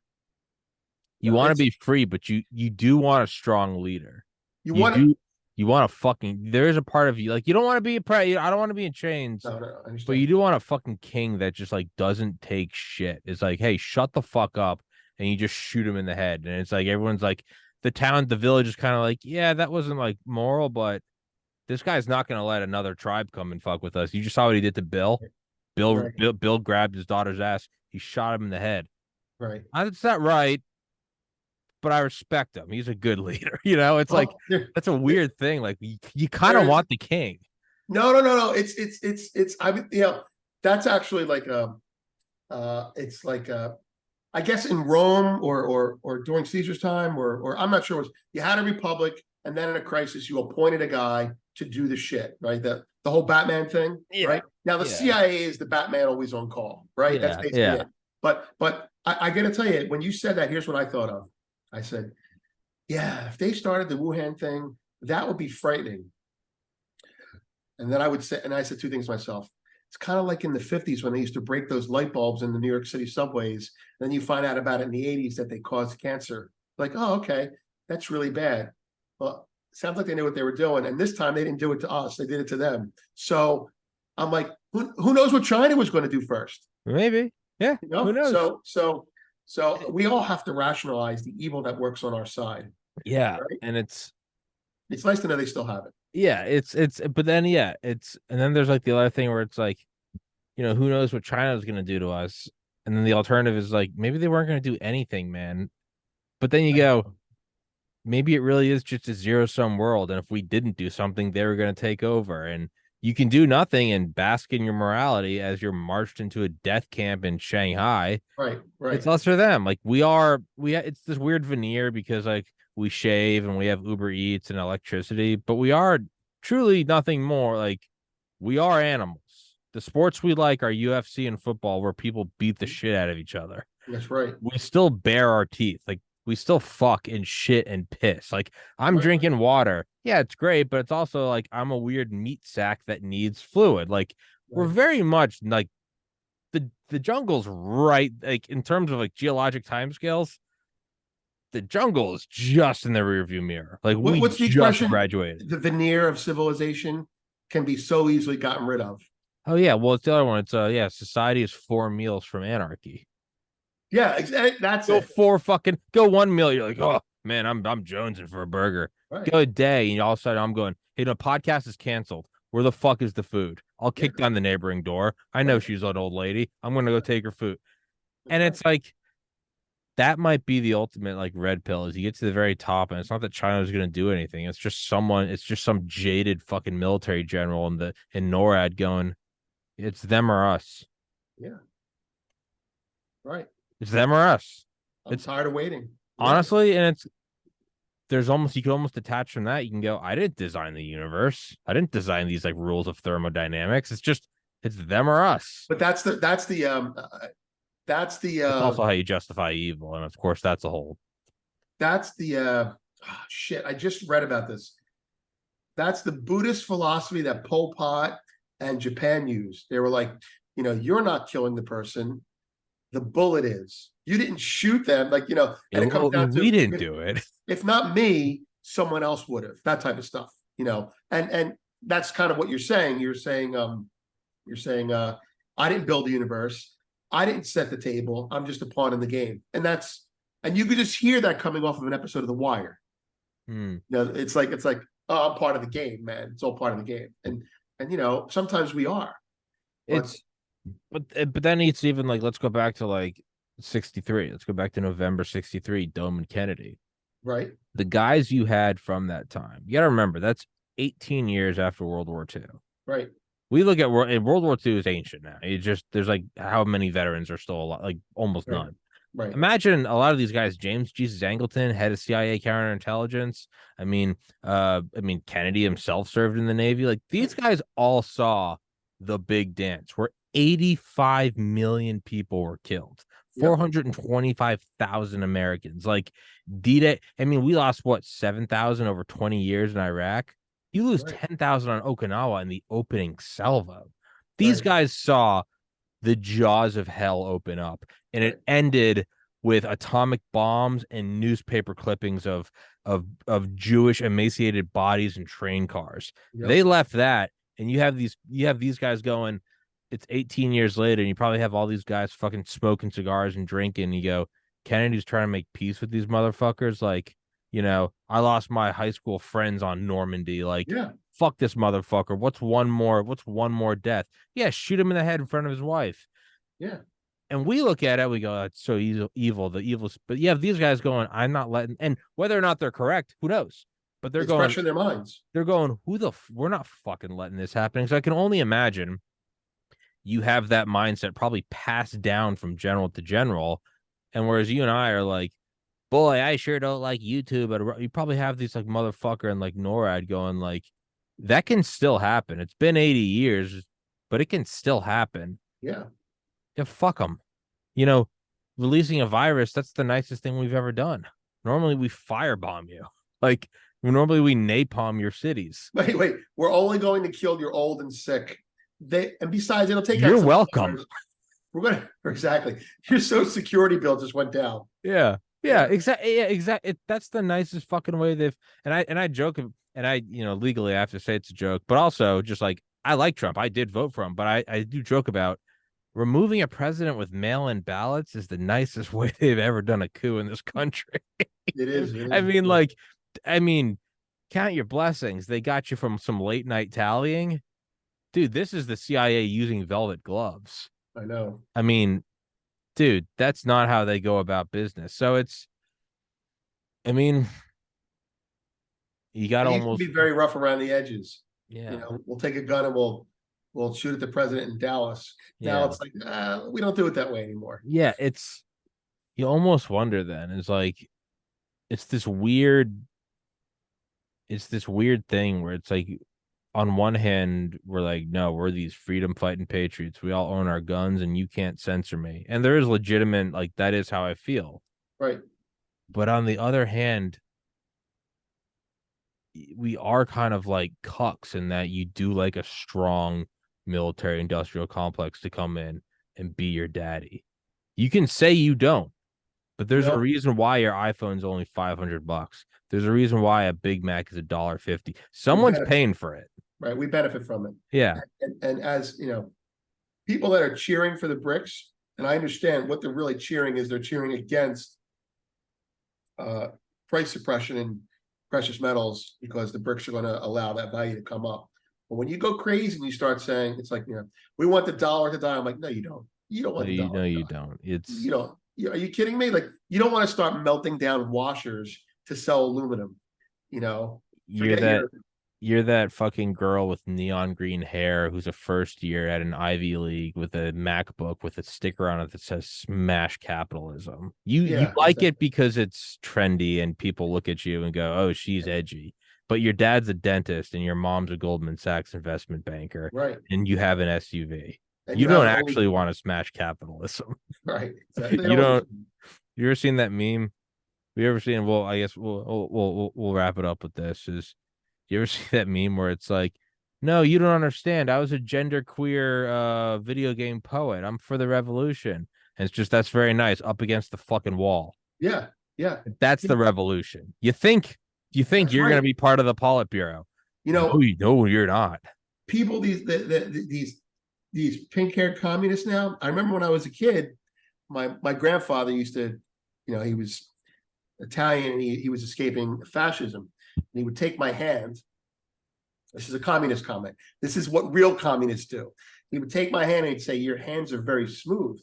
you No, want to it's be free, but you do want a strong leader. you You want to. do you want to fucking, there is a part of you like you don't want to be a I don't want to be in chains, No, no, I but you understand. do want a fucking king that just like doesn't take shit. It's like, hey, shut the fuck up, and you just shoot him in the head. And it's like everyone's like, the village is kind of like, yeah, that wasn't like moral, but this guy's not gonna let another tribe come and fuck with us. You just saw what he did to Bill. Bill Right, Bill, Bill grabbed his daughter's ass. He shot him in the head. right. That's not right, but I respect him. He's a good leader. It's like Well, that's a there, weird thing. Like you kind of there's want the king. no, no, no, no. It's. I mean, that's actually like it's like I guess in Rome or during Caesar's time or I'm not sure. You had a republic, and then in a crisis, you appointed a guy to do the shit, right? The whole Batman thing, Yeah. right? Now the Yeah. CIA is the Batman always on call, right? That's Yeah. basically Yeah. it. But I got to tell you, when you said that, here's what I thought of. I said, yeah, if they started the Wuhan thing, that would be frightening. And then I would say, and I said two things myself. It's kind of like in the 50s when they used to break those light bulbs in the New York City subways. Then you find out about it in the 80s that they caused cancer. Like, oh, okay, that's really bad. Well, sounds like they knew what they were doing. And this time they didn't do it to us, they did it to them. So I'm like, who knows what China was going to do first? Maybe. Yeah. You Who know? knows? So we all have to rationalize the evil that works on our side. Yeah. Right? And It's nice to know they still have it. yeah, but then, yeah, and then there's like the other thing where it's like, who knows what China's going to do to us. And then the alternative is like, maybe they weren't going to do anything, man. But then you go, maybe it really is just a zero sum world. And if we didn't do something, they were going to take over. And you can do nothing and bask in your morality as you're marched into a death camp in Shanghai. Right. It's us or them. Like it's this weird veneer because like we shave and we have Uber Eats and electricity, but we are truly nothing more. Like we are animals. The sports we like are UFC and football, where people beat the shit out of each other. That's right. We still bare our teeth. Like we still fuck and shit and piss. Like I'm drinking water. Yeah, it's great, but it's also like I'm a weird meat sack that needs fluid. Like we're very much like the jungle's right, like in terms of like geologic timescales. The jungle is just in the rearview mirror. Like what's the just expression? graduated. The veneer of civilization can be so easily gotten rid of. Oh yeah, well it's the other one. It's yeah, society is 4 meals from anarchy. Yeah, exactly. That's Go it. Go 1 meal. You're like, oh man, I'm jonesing for a burger. Right. Go a day, and all of a sudden I'm going, hey, podcast is canceled. Where the fuck is the food? I'll kick down the neighboring door. I know she's an old lady. I'm gonna go take her food. And it's like that might be the ultimate like red pill is you get to the very top and it's not that China's going to do anything. It's just some jaded fucking military general in NORAD going, it's them or us. Yeah. Right. It's them or us. It's tired of waiting. Honestly, and you could almost detach from that. You can go, I didn't design the universe. I didn't design these like rules of thermodynamics. It's them or us. But that's also how you justify evil, and of course that's shit. I just read about this. That's the Buddhist philosophy that Pol Pot and Japan used. They were like, you're not killing the person, the bullet is. You didn't shoot them, like and it comes down to we didn't do it. If not me, someone else would have. That type of stuff, and that's kind of what you're saying. You're saying I didn't build the universe. I didn't set the table. I'm just a pawn in the game. And you could just hear that coming off of an episode of The Wire. It's like, oh, I'm part of the game, man. It's all part of the game. And sometimes we are. But then it's even like, let's go back to like 63. Let's go back to November 63, Dome and Kennedy. Right. The guys you had from that time. You got to remember, that's 18 years after World War II. Right. We look at World War II is ancient now. There's like how many veterans are still alive? Like almost none. Right. Imagine a lot of these guys, James Jesus Angleton, head of CIA counterintelligence. I mean, Kennedy himself served in the Navy. Like these guys all saw the big dance where 85 million people were killed. 425,000 Americans. Like D-Day. I mean, we lost 7,000 over 20 years in Iraq. You lose 10,000 on Okinawa in the opening salvo. These guys saw the jaws of hell open up, and it ended with atomic bombs and newspaper clippings of Jewish emaciated bodies and train cars. They left that, and you have these guys going, it's 18 years later, and you probably have all these guys fucking smoking cigars and drinking, and you go, Kennedy's trying to make peace with these motherfuckers. Like, I lost my high school friends on Normandy. Like, fuck this motherfucker. What's one more death? Yeah, shoot him in the head in front of his wife. Yeah. And we look at it, we go, it's so evil, the evil. But you have these guys going, I'm not letting, and whether or not they're correct, who knows? But they're going, fresh in their minds. They're going, we're not fucking letting this happen. So I can only imagine you have that mindset probably passed down from general to general. And whereas you and I are like, boy, I sure don't like YouTube. But you probably have these like motherfucker and like NORAD going like, that can still happen. It's been 80 years, but it can still happen. Yeah. Yeah, fuck them. Releasing a virus, that's the nicest thing we've ever done. Normally we firebomb you. Like, normally we napalm your cities. Wait. We're only going to kill your old and sick. and besides, it'll take out You're some welcome. dollars. We're gonna exactly. Your Social Security bill just went down. Yeah. Yeah, Yeah. exactly. Yeah, exactly. That's the nicest fucking way they've and I joke and I, legally I have to say it's a joke, but also just like I like Trump. I did vote for him, but I do joke about removing a president with mail-in ballots is the nicest way they've ever done a coup in this country. It is. It I is. mean, like, I mean, count your blessings. They got you from some late night tallying. Dude, this is the CIA using velvet gloves. I know. I mean, dude, that's not how they go about business. So I mean, you got to It used to be almost, very rough around the edges. yeah, We'll take a gun and we'll shoot at the president in Dallas. Now yeah, it's like, we don't do it that way anymore. yeah. You almost wonder then. It's like, it's this weird, it's this weird thing where it's like, on one hand, we're like, no, we're these freedom fighting patriots. We all own our guns and you can't censor me. And there is legitimate, like, that is how I feel. Right. But on the other hand, we are kind of like cucks in that you do like a strong military industrial complex to come in and be your daddy. You can say you don't, but there's a reason why your iPhone's only $500. There's a reason why a Big Mac is $1.50. Someone's paying for it. Right. We benefit from it. Yeah. And as people that are cheering for the BRICS, and I understand what they're really cheering is they're cheering against price suppression in precious metals because the BRICS are going to allow that value to come up. But when you go crazy and you start saying it's like, we want the dollar to die. I'm like, no, you don't. You don't want the dollar. No, you don't. You don't. Are you kidding me? Like, you don't want to start melting down washers to sell aluminum. You're that fucking girl with neon green hair who's a first year at an Ivy League with a MacBook with a sticker on it that says "Smash Capitalism." You like it because it's trendy and people look at you and go, "Oh, she's edgy." But your dad's a dentist and your mom's a Goldman Sachs investment banker, right? And you have an SUV. And you don't actually want to smash capitalism, right? You don't. You ever seen that meme? We ever seen? Well, I guess we'll wrap it up with this. You ever see that meme where it's like, no, you don't understand. I was a genderqueer video game poet. I'm for the revolution. And it's just, that's very nice up against the fucking wall. Yeah. Yeah. That's the revolution. You think you're going to be part of the Politburo. No, you're not. People, these pink-haired communists now. I remember when I was a kid, my grandfather used to, he was Italian and he was escaping fascism. And he would take my hand. This is a communist comment. This is what real communists do. He would take my hand and he'd say, "Your hands are very smooth."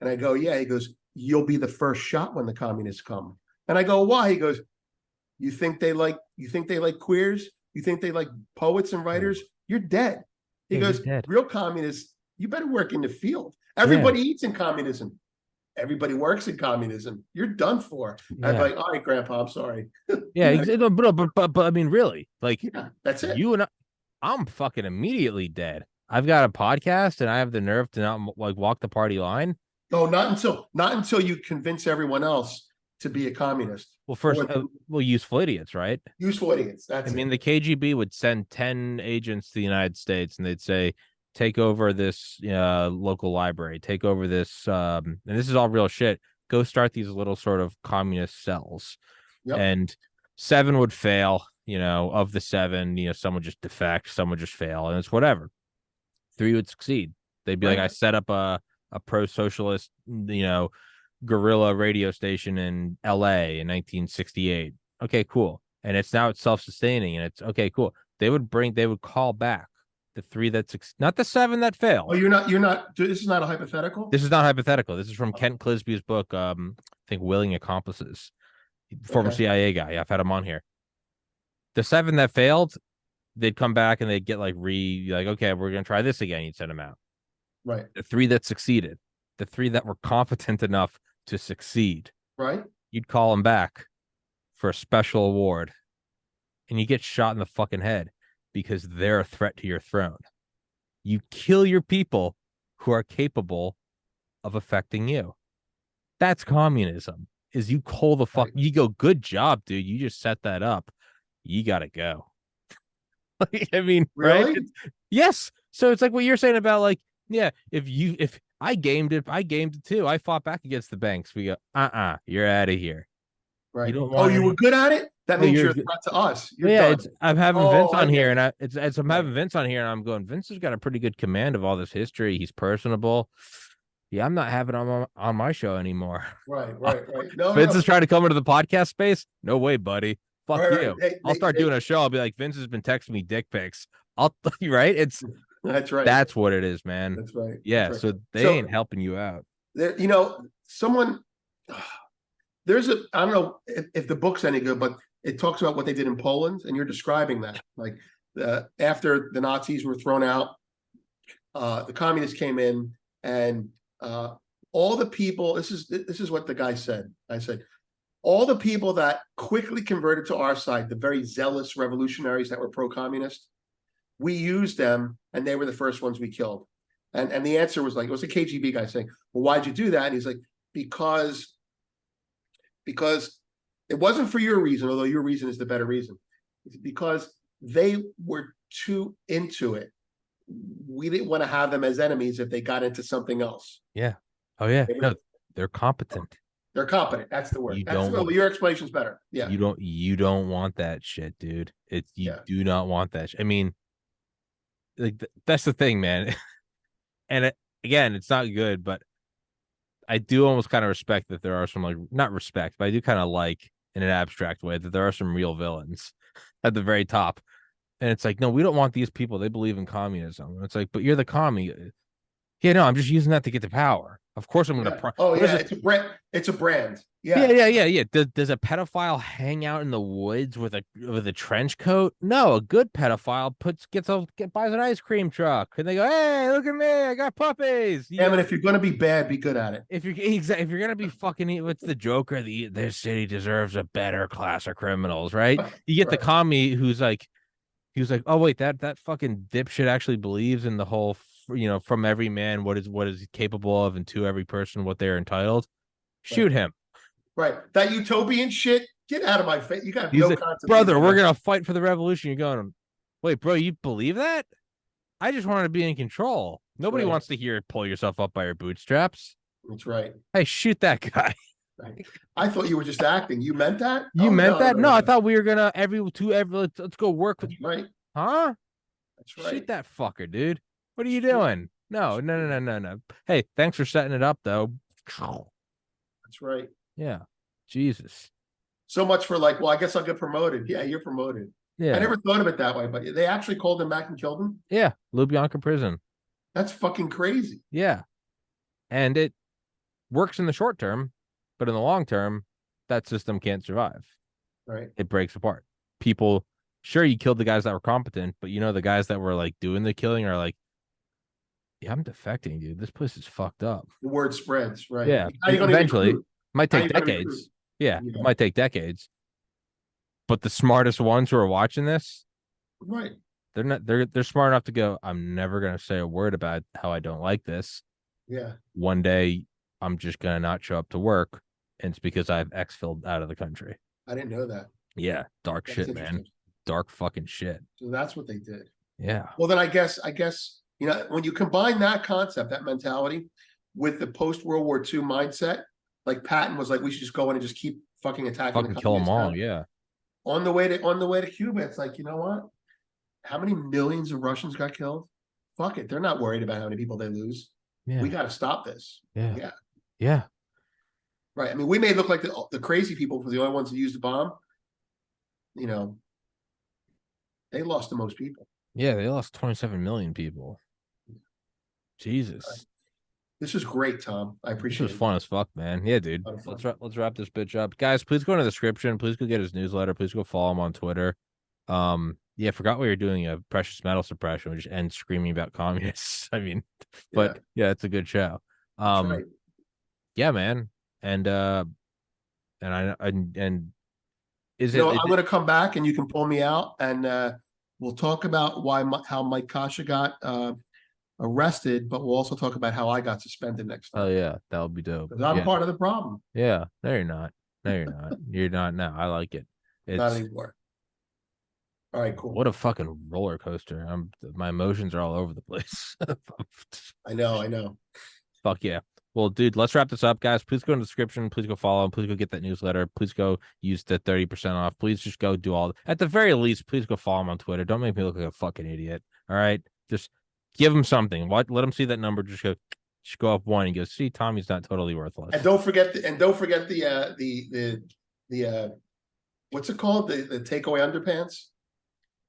And I go, "Yeah." He goes, "You'll be the first shot when the communists come." And I go, "Why?" He goes, you think they like queers? You think they like poets and writers? You're dead." He goes, "Real communists, you better work in the field. Everybody eats in communism. Everybody works in communism. You're done for." I'm like, "All right, Grandpa, I'm sorry." Yeah, but I mean, really, like, that's it. You and I'm fucking immediately dead. I've got a podcast and I have the nerve to not like walk the party line. No, not until you convince everyone else to be a communist. Well, first, useful idiots, right? Useful idiots. That's the KGB would send 10 agents to the United States and they'd say, take over this local library, take over this, and this is all real shit. Go start these little sort of communist cells. Yep. And 7 would fail, of the 7, some would just defect, some would just fail, and it's whatever. 3 would succeed. They'd be like, I set up a pro-socialist, guerrilla radio station in LA in 1968. Okay, cool. And it's self-sustaining and it's okay, cool. They would call back the 3 that's not the 7 that failed. Oh, you're not, this is not a hypothetical? This is not hypothetical. This is from Kent Clisby's book, I think Willing Accomplices. Former CIA guy. I've had him on here. The 7 that failed, they'd come back and they'd get like okay, we're gonna try this again. You'd send them out. Right. The 3 that succeeded, the 3 that were competent enough to succeed. Right. You'd call them back for a special award, and you get shot in the fucking head because they're a threat to your throne. You kill your people who are capable of affecting you. That's communism. Is you call the fuck, you go, good job, dude. You just set that up. You gotta go. I mean, really? Right? Yes. So it's like what you're saying about like, yeah, if I gamed it too. I fought back against the banks. We go, you're out of here. You Right. don't Oh, want you were any. good at it? That Oh, means you're you're a threat to us. You're yeah. done. It's I'm having Vince Oh, I on get here, it. and it's I'm Right. having Vince on here, and I'm going. Vince has got a pretty good command of all this history. He's personable. Yeah, I'm not having him on my show anymore. Right. Right. No, Vince is no. trying to come into the podcast space. No way, buddy. Fuck Right. you. I'll start doing a show. I'll be like, Vince has been texting me dick pics. I'll right. That's right. That's what it is, man. That's right. That's Yeah. right. So they So ain't helping you out. there, someone I don't know if the book's any good, but it talks about what they did in Poland, and you're describing that. Like after the Nazis were thrown out, the communists came in, and all the people. This is what the guy said. I said, all the people that quickly converted to our side, the very zealous revolutionaries that were pro-communist, we used them, and they were the first ones we killed. And the answer was like, it was a KGB guy saying, well, why'd you do that? And he's like, because it wasn't for your reason, although your reason is the better reason. It's because they were too into it. We didn't want to have them as enemies if they got into something else. Yeah. Oh yeah. No, they're competent. They're competent. That's the word. You That's don't want, your explanation's better. Yeah. You don't want that shit, dude. You do not want that. I mean, like that's the thing, man. And again, it's not good, but I do almost kind of respect that there are some like not respect, but I do kind of like in an abstract way that there are some real villains at the very top. And it's like, no, we don't want these people. They believe in communism. And it's like, but you're the commie. Yeah, no, I'm just using that to get to power. Of course, I'm going to. Oh yeah, it's a brand. It's a brand. Yeah, yeah. Does a pedophile hang out in the woods with a trench coat? No, a good pedophile buys an ice cream truck, and they go, "Hey, look at me, I got puppies." Yeah, but if you're going to be bad, be good at it. If you're gonna be fucking, what's the Joker? This city deserves a better class of criminals, right? You get the commie who's like, he was like, oh wait, that fucking dipshit actually believes in the whole, from every man what is capable of, and to every person what they're entitled. Shoot him. Right. That utopian shit, get out of my face. You got no concept. Brother, we're going to fight for the revolution. You're going, wait, bro, you believe that? I just wanted to be in control. Nobody wants to hear pull yourself up by your bootstraps. That's right. Hey, shoot that guy. Right. I thought you were just acting. You meant that? You meant that? No, I thought we were going to let's go work with. Right. Huh? That's right. Shoot that fucker, dude. What are you doing? No. Hey, thanks for setting it up, though. That's right. Yeah. Jesus. So much for like, well, I guess I'll get promoted. Yeah, you're promoted. Yeah. I never thought of it that way, but they actually called him back and killed him. Yeah. Lubyanka prison. That's fucking crazy. Yeah. And it works in the short term, but in the long term, that system can't survive. Right. It breaks apart. People, sure, you killed the guys that were competent, but the guys that were like doing the killing are like, yeah, I'm defecting, dude. This place is fucked up. The word spreads, right? Yeah. Eventually, might take decades. Yeah, it might take decades. But the smartest ones who are watching this, right? They're smart enough to go, I'm never gonna say a word about how I don't like this. Yeah. One day I'm just gonna not show up to work, and it's because I've exfilled out of the country. I didn't know that. Yeah, dark shit, man. Dark fucking shit. So that's what they did. Yeah. Well, then I guess when you combine that concept, that mentality, with the post-World War II mindset, like Patton was like, we should just go in and just keep fucking attacking, fucking kill them all. Yeah. On the way to Cuba, it's like, you know what? How many millions of Russians got killed? Fuck it, they're not worried about how many people they lose. Yeah. We got to stop this. Yeah. Right. I mean, we may look like the crazy people for the only ones who used the bomb. They lost the most people. Yeah, they lost 27 million people. Jesus. Right. This is great, Tom. I appreciate it. This was fun as fuck, man. Yeah, dude. Let's wrap this bitch up. Guys, please go in the description. Please go get his newsletter. Please go follow him on Twitter. Yeah, forgot we were doing a precious metal suppression. We just end screaming about communists. I mean, but yeah, it's a good show. Right. Yeah, man. And is it? I'm going to come back and you can pull me out and we'll talk about how Mike Kasha got arrested, but we'll also talk about how I got suspended next time. Oh yeah, that would be dope. Because I'm part of the problem. Yeah, no, you're not. No, you're not. You're not now. I like it. Not anymore. All right, cool. What a fucking roller coaster. My emotions are all over the place. I know, I know. Fuck yeah. Well, dude, let's wrap this up, guys. Please go in the description. Please go follow him. Please go get that newsletter. Please go use the 30% off. Please just go do all. At the very least, please go follow him on Twitter. Don't make me look like a fucking idiot. All right, just give him something. What? Let him see that number. Just go up one and go. See, Tommy's not totally worthless. And don't forget the what's it called? The takeaway underpants.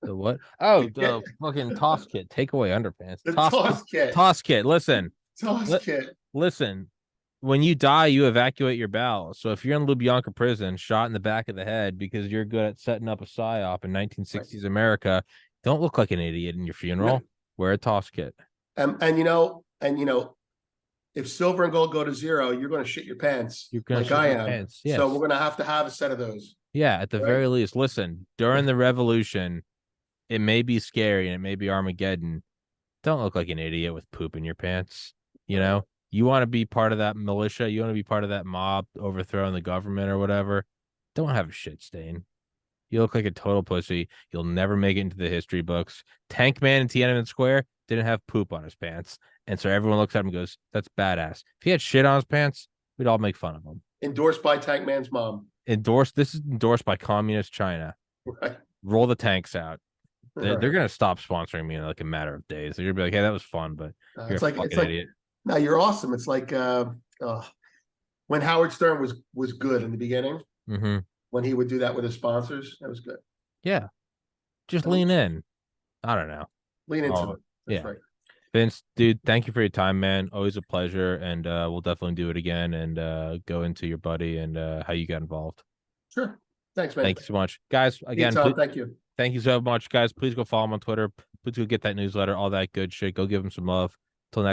The what? Oh, the fucking toss kit. Takeaway underpants. The toss kit. Toss kit. Listen. Toss kit. Listen. When you die, you evacuate your bowels. So if you're in Lubyanka prison, shot in the back of the head because you're good at setting up a psyop in 1960s America, don't look like an idiot in your funeral. No. Wear a toss kit. And if silver and gold go to zero, you're going to shit your pants. You're going to shit your pants. Yes. So we're going to have a set of those. Yeah, at the very least. Listen, during the revolution, it may be scary and it may be Armageddon. Don't look like an idiot with poop in your pants. You know, you want to be part of that militia. You want to be part of that mob overthrowing the government or whatever. Don't have a shit stain. You look like a total pussy. You'll never make it into the history books. Tank Man in Tiananmen Square didn't have poop on his pants. And so everyone looks at him and goes, that's badass. If he had shit on his pants, we'd all make fun of him. Endorsed by Tank Man's mom. This is endorsed by communist China. Right. Roll the tanks out. They're going to stop sponsoring me in like a matter of days. They're going to be like, hey, that was fun, but you're a fucking idiot. No, you're awesome. It's like when Howard Stern was good in the beginning, when he would do that with his sponsors, that was good. Yeah. Just lean in. I don't know. Lean into it. That's right. Vince, dude, thank you for your time, man. Always a pleasure. And we'll definitely do it again and go into your buddy and how you got involved. Sure. Thanks, man. Thank you so much. Guys, again, thank you. Thank you so much, guys. Please go follow him on Twitter. Please go get that newsletter, all that good shit. Go give him some love.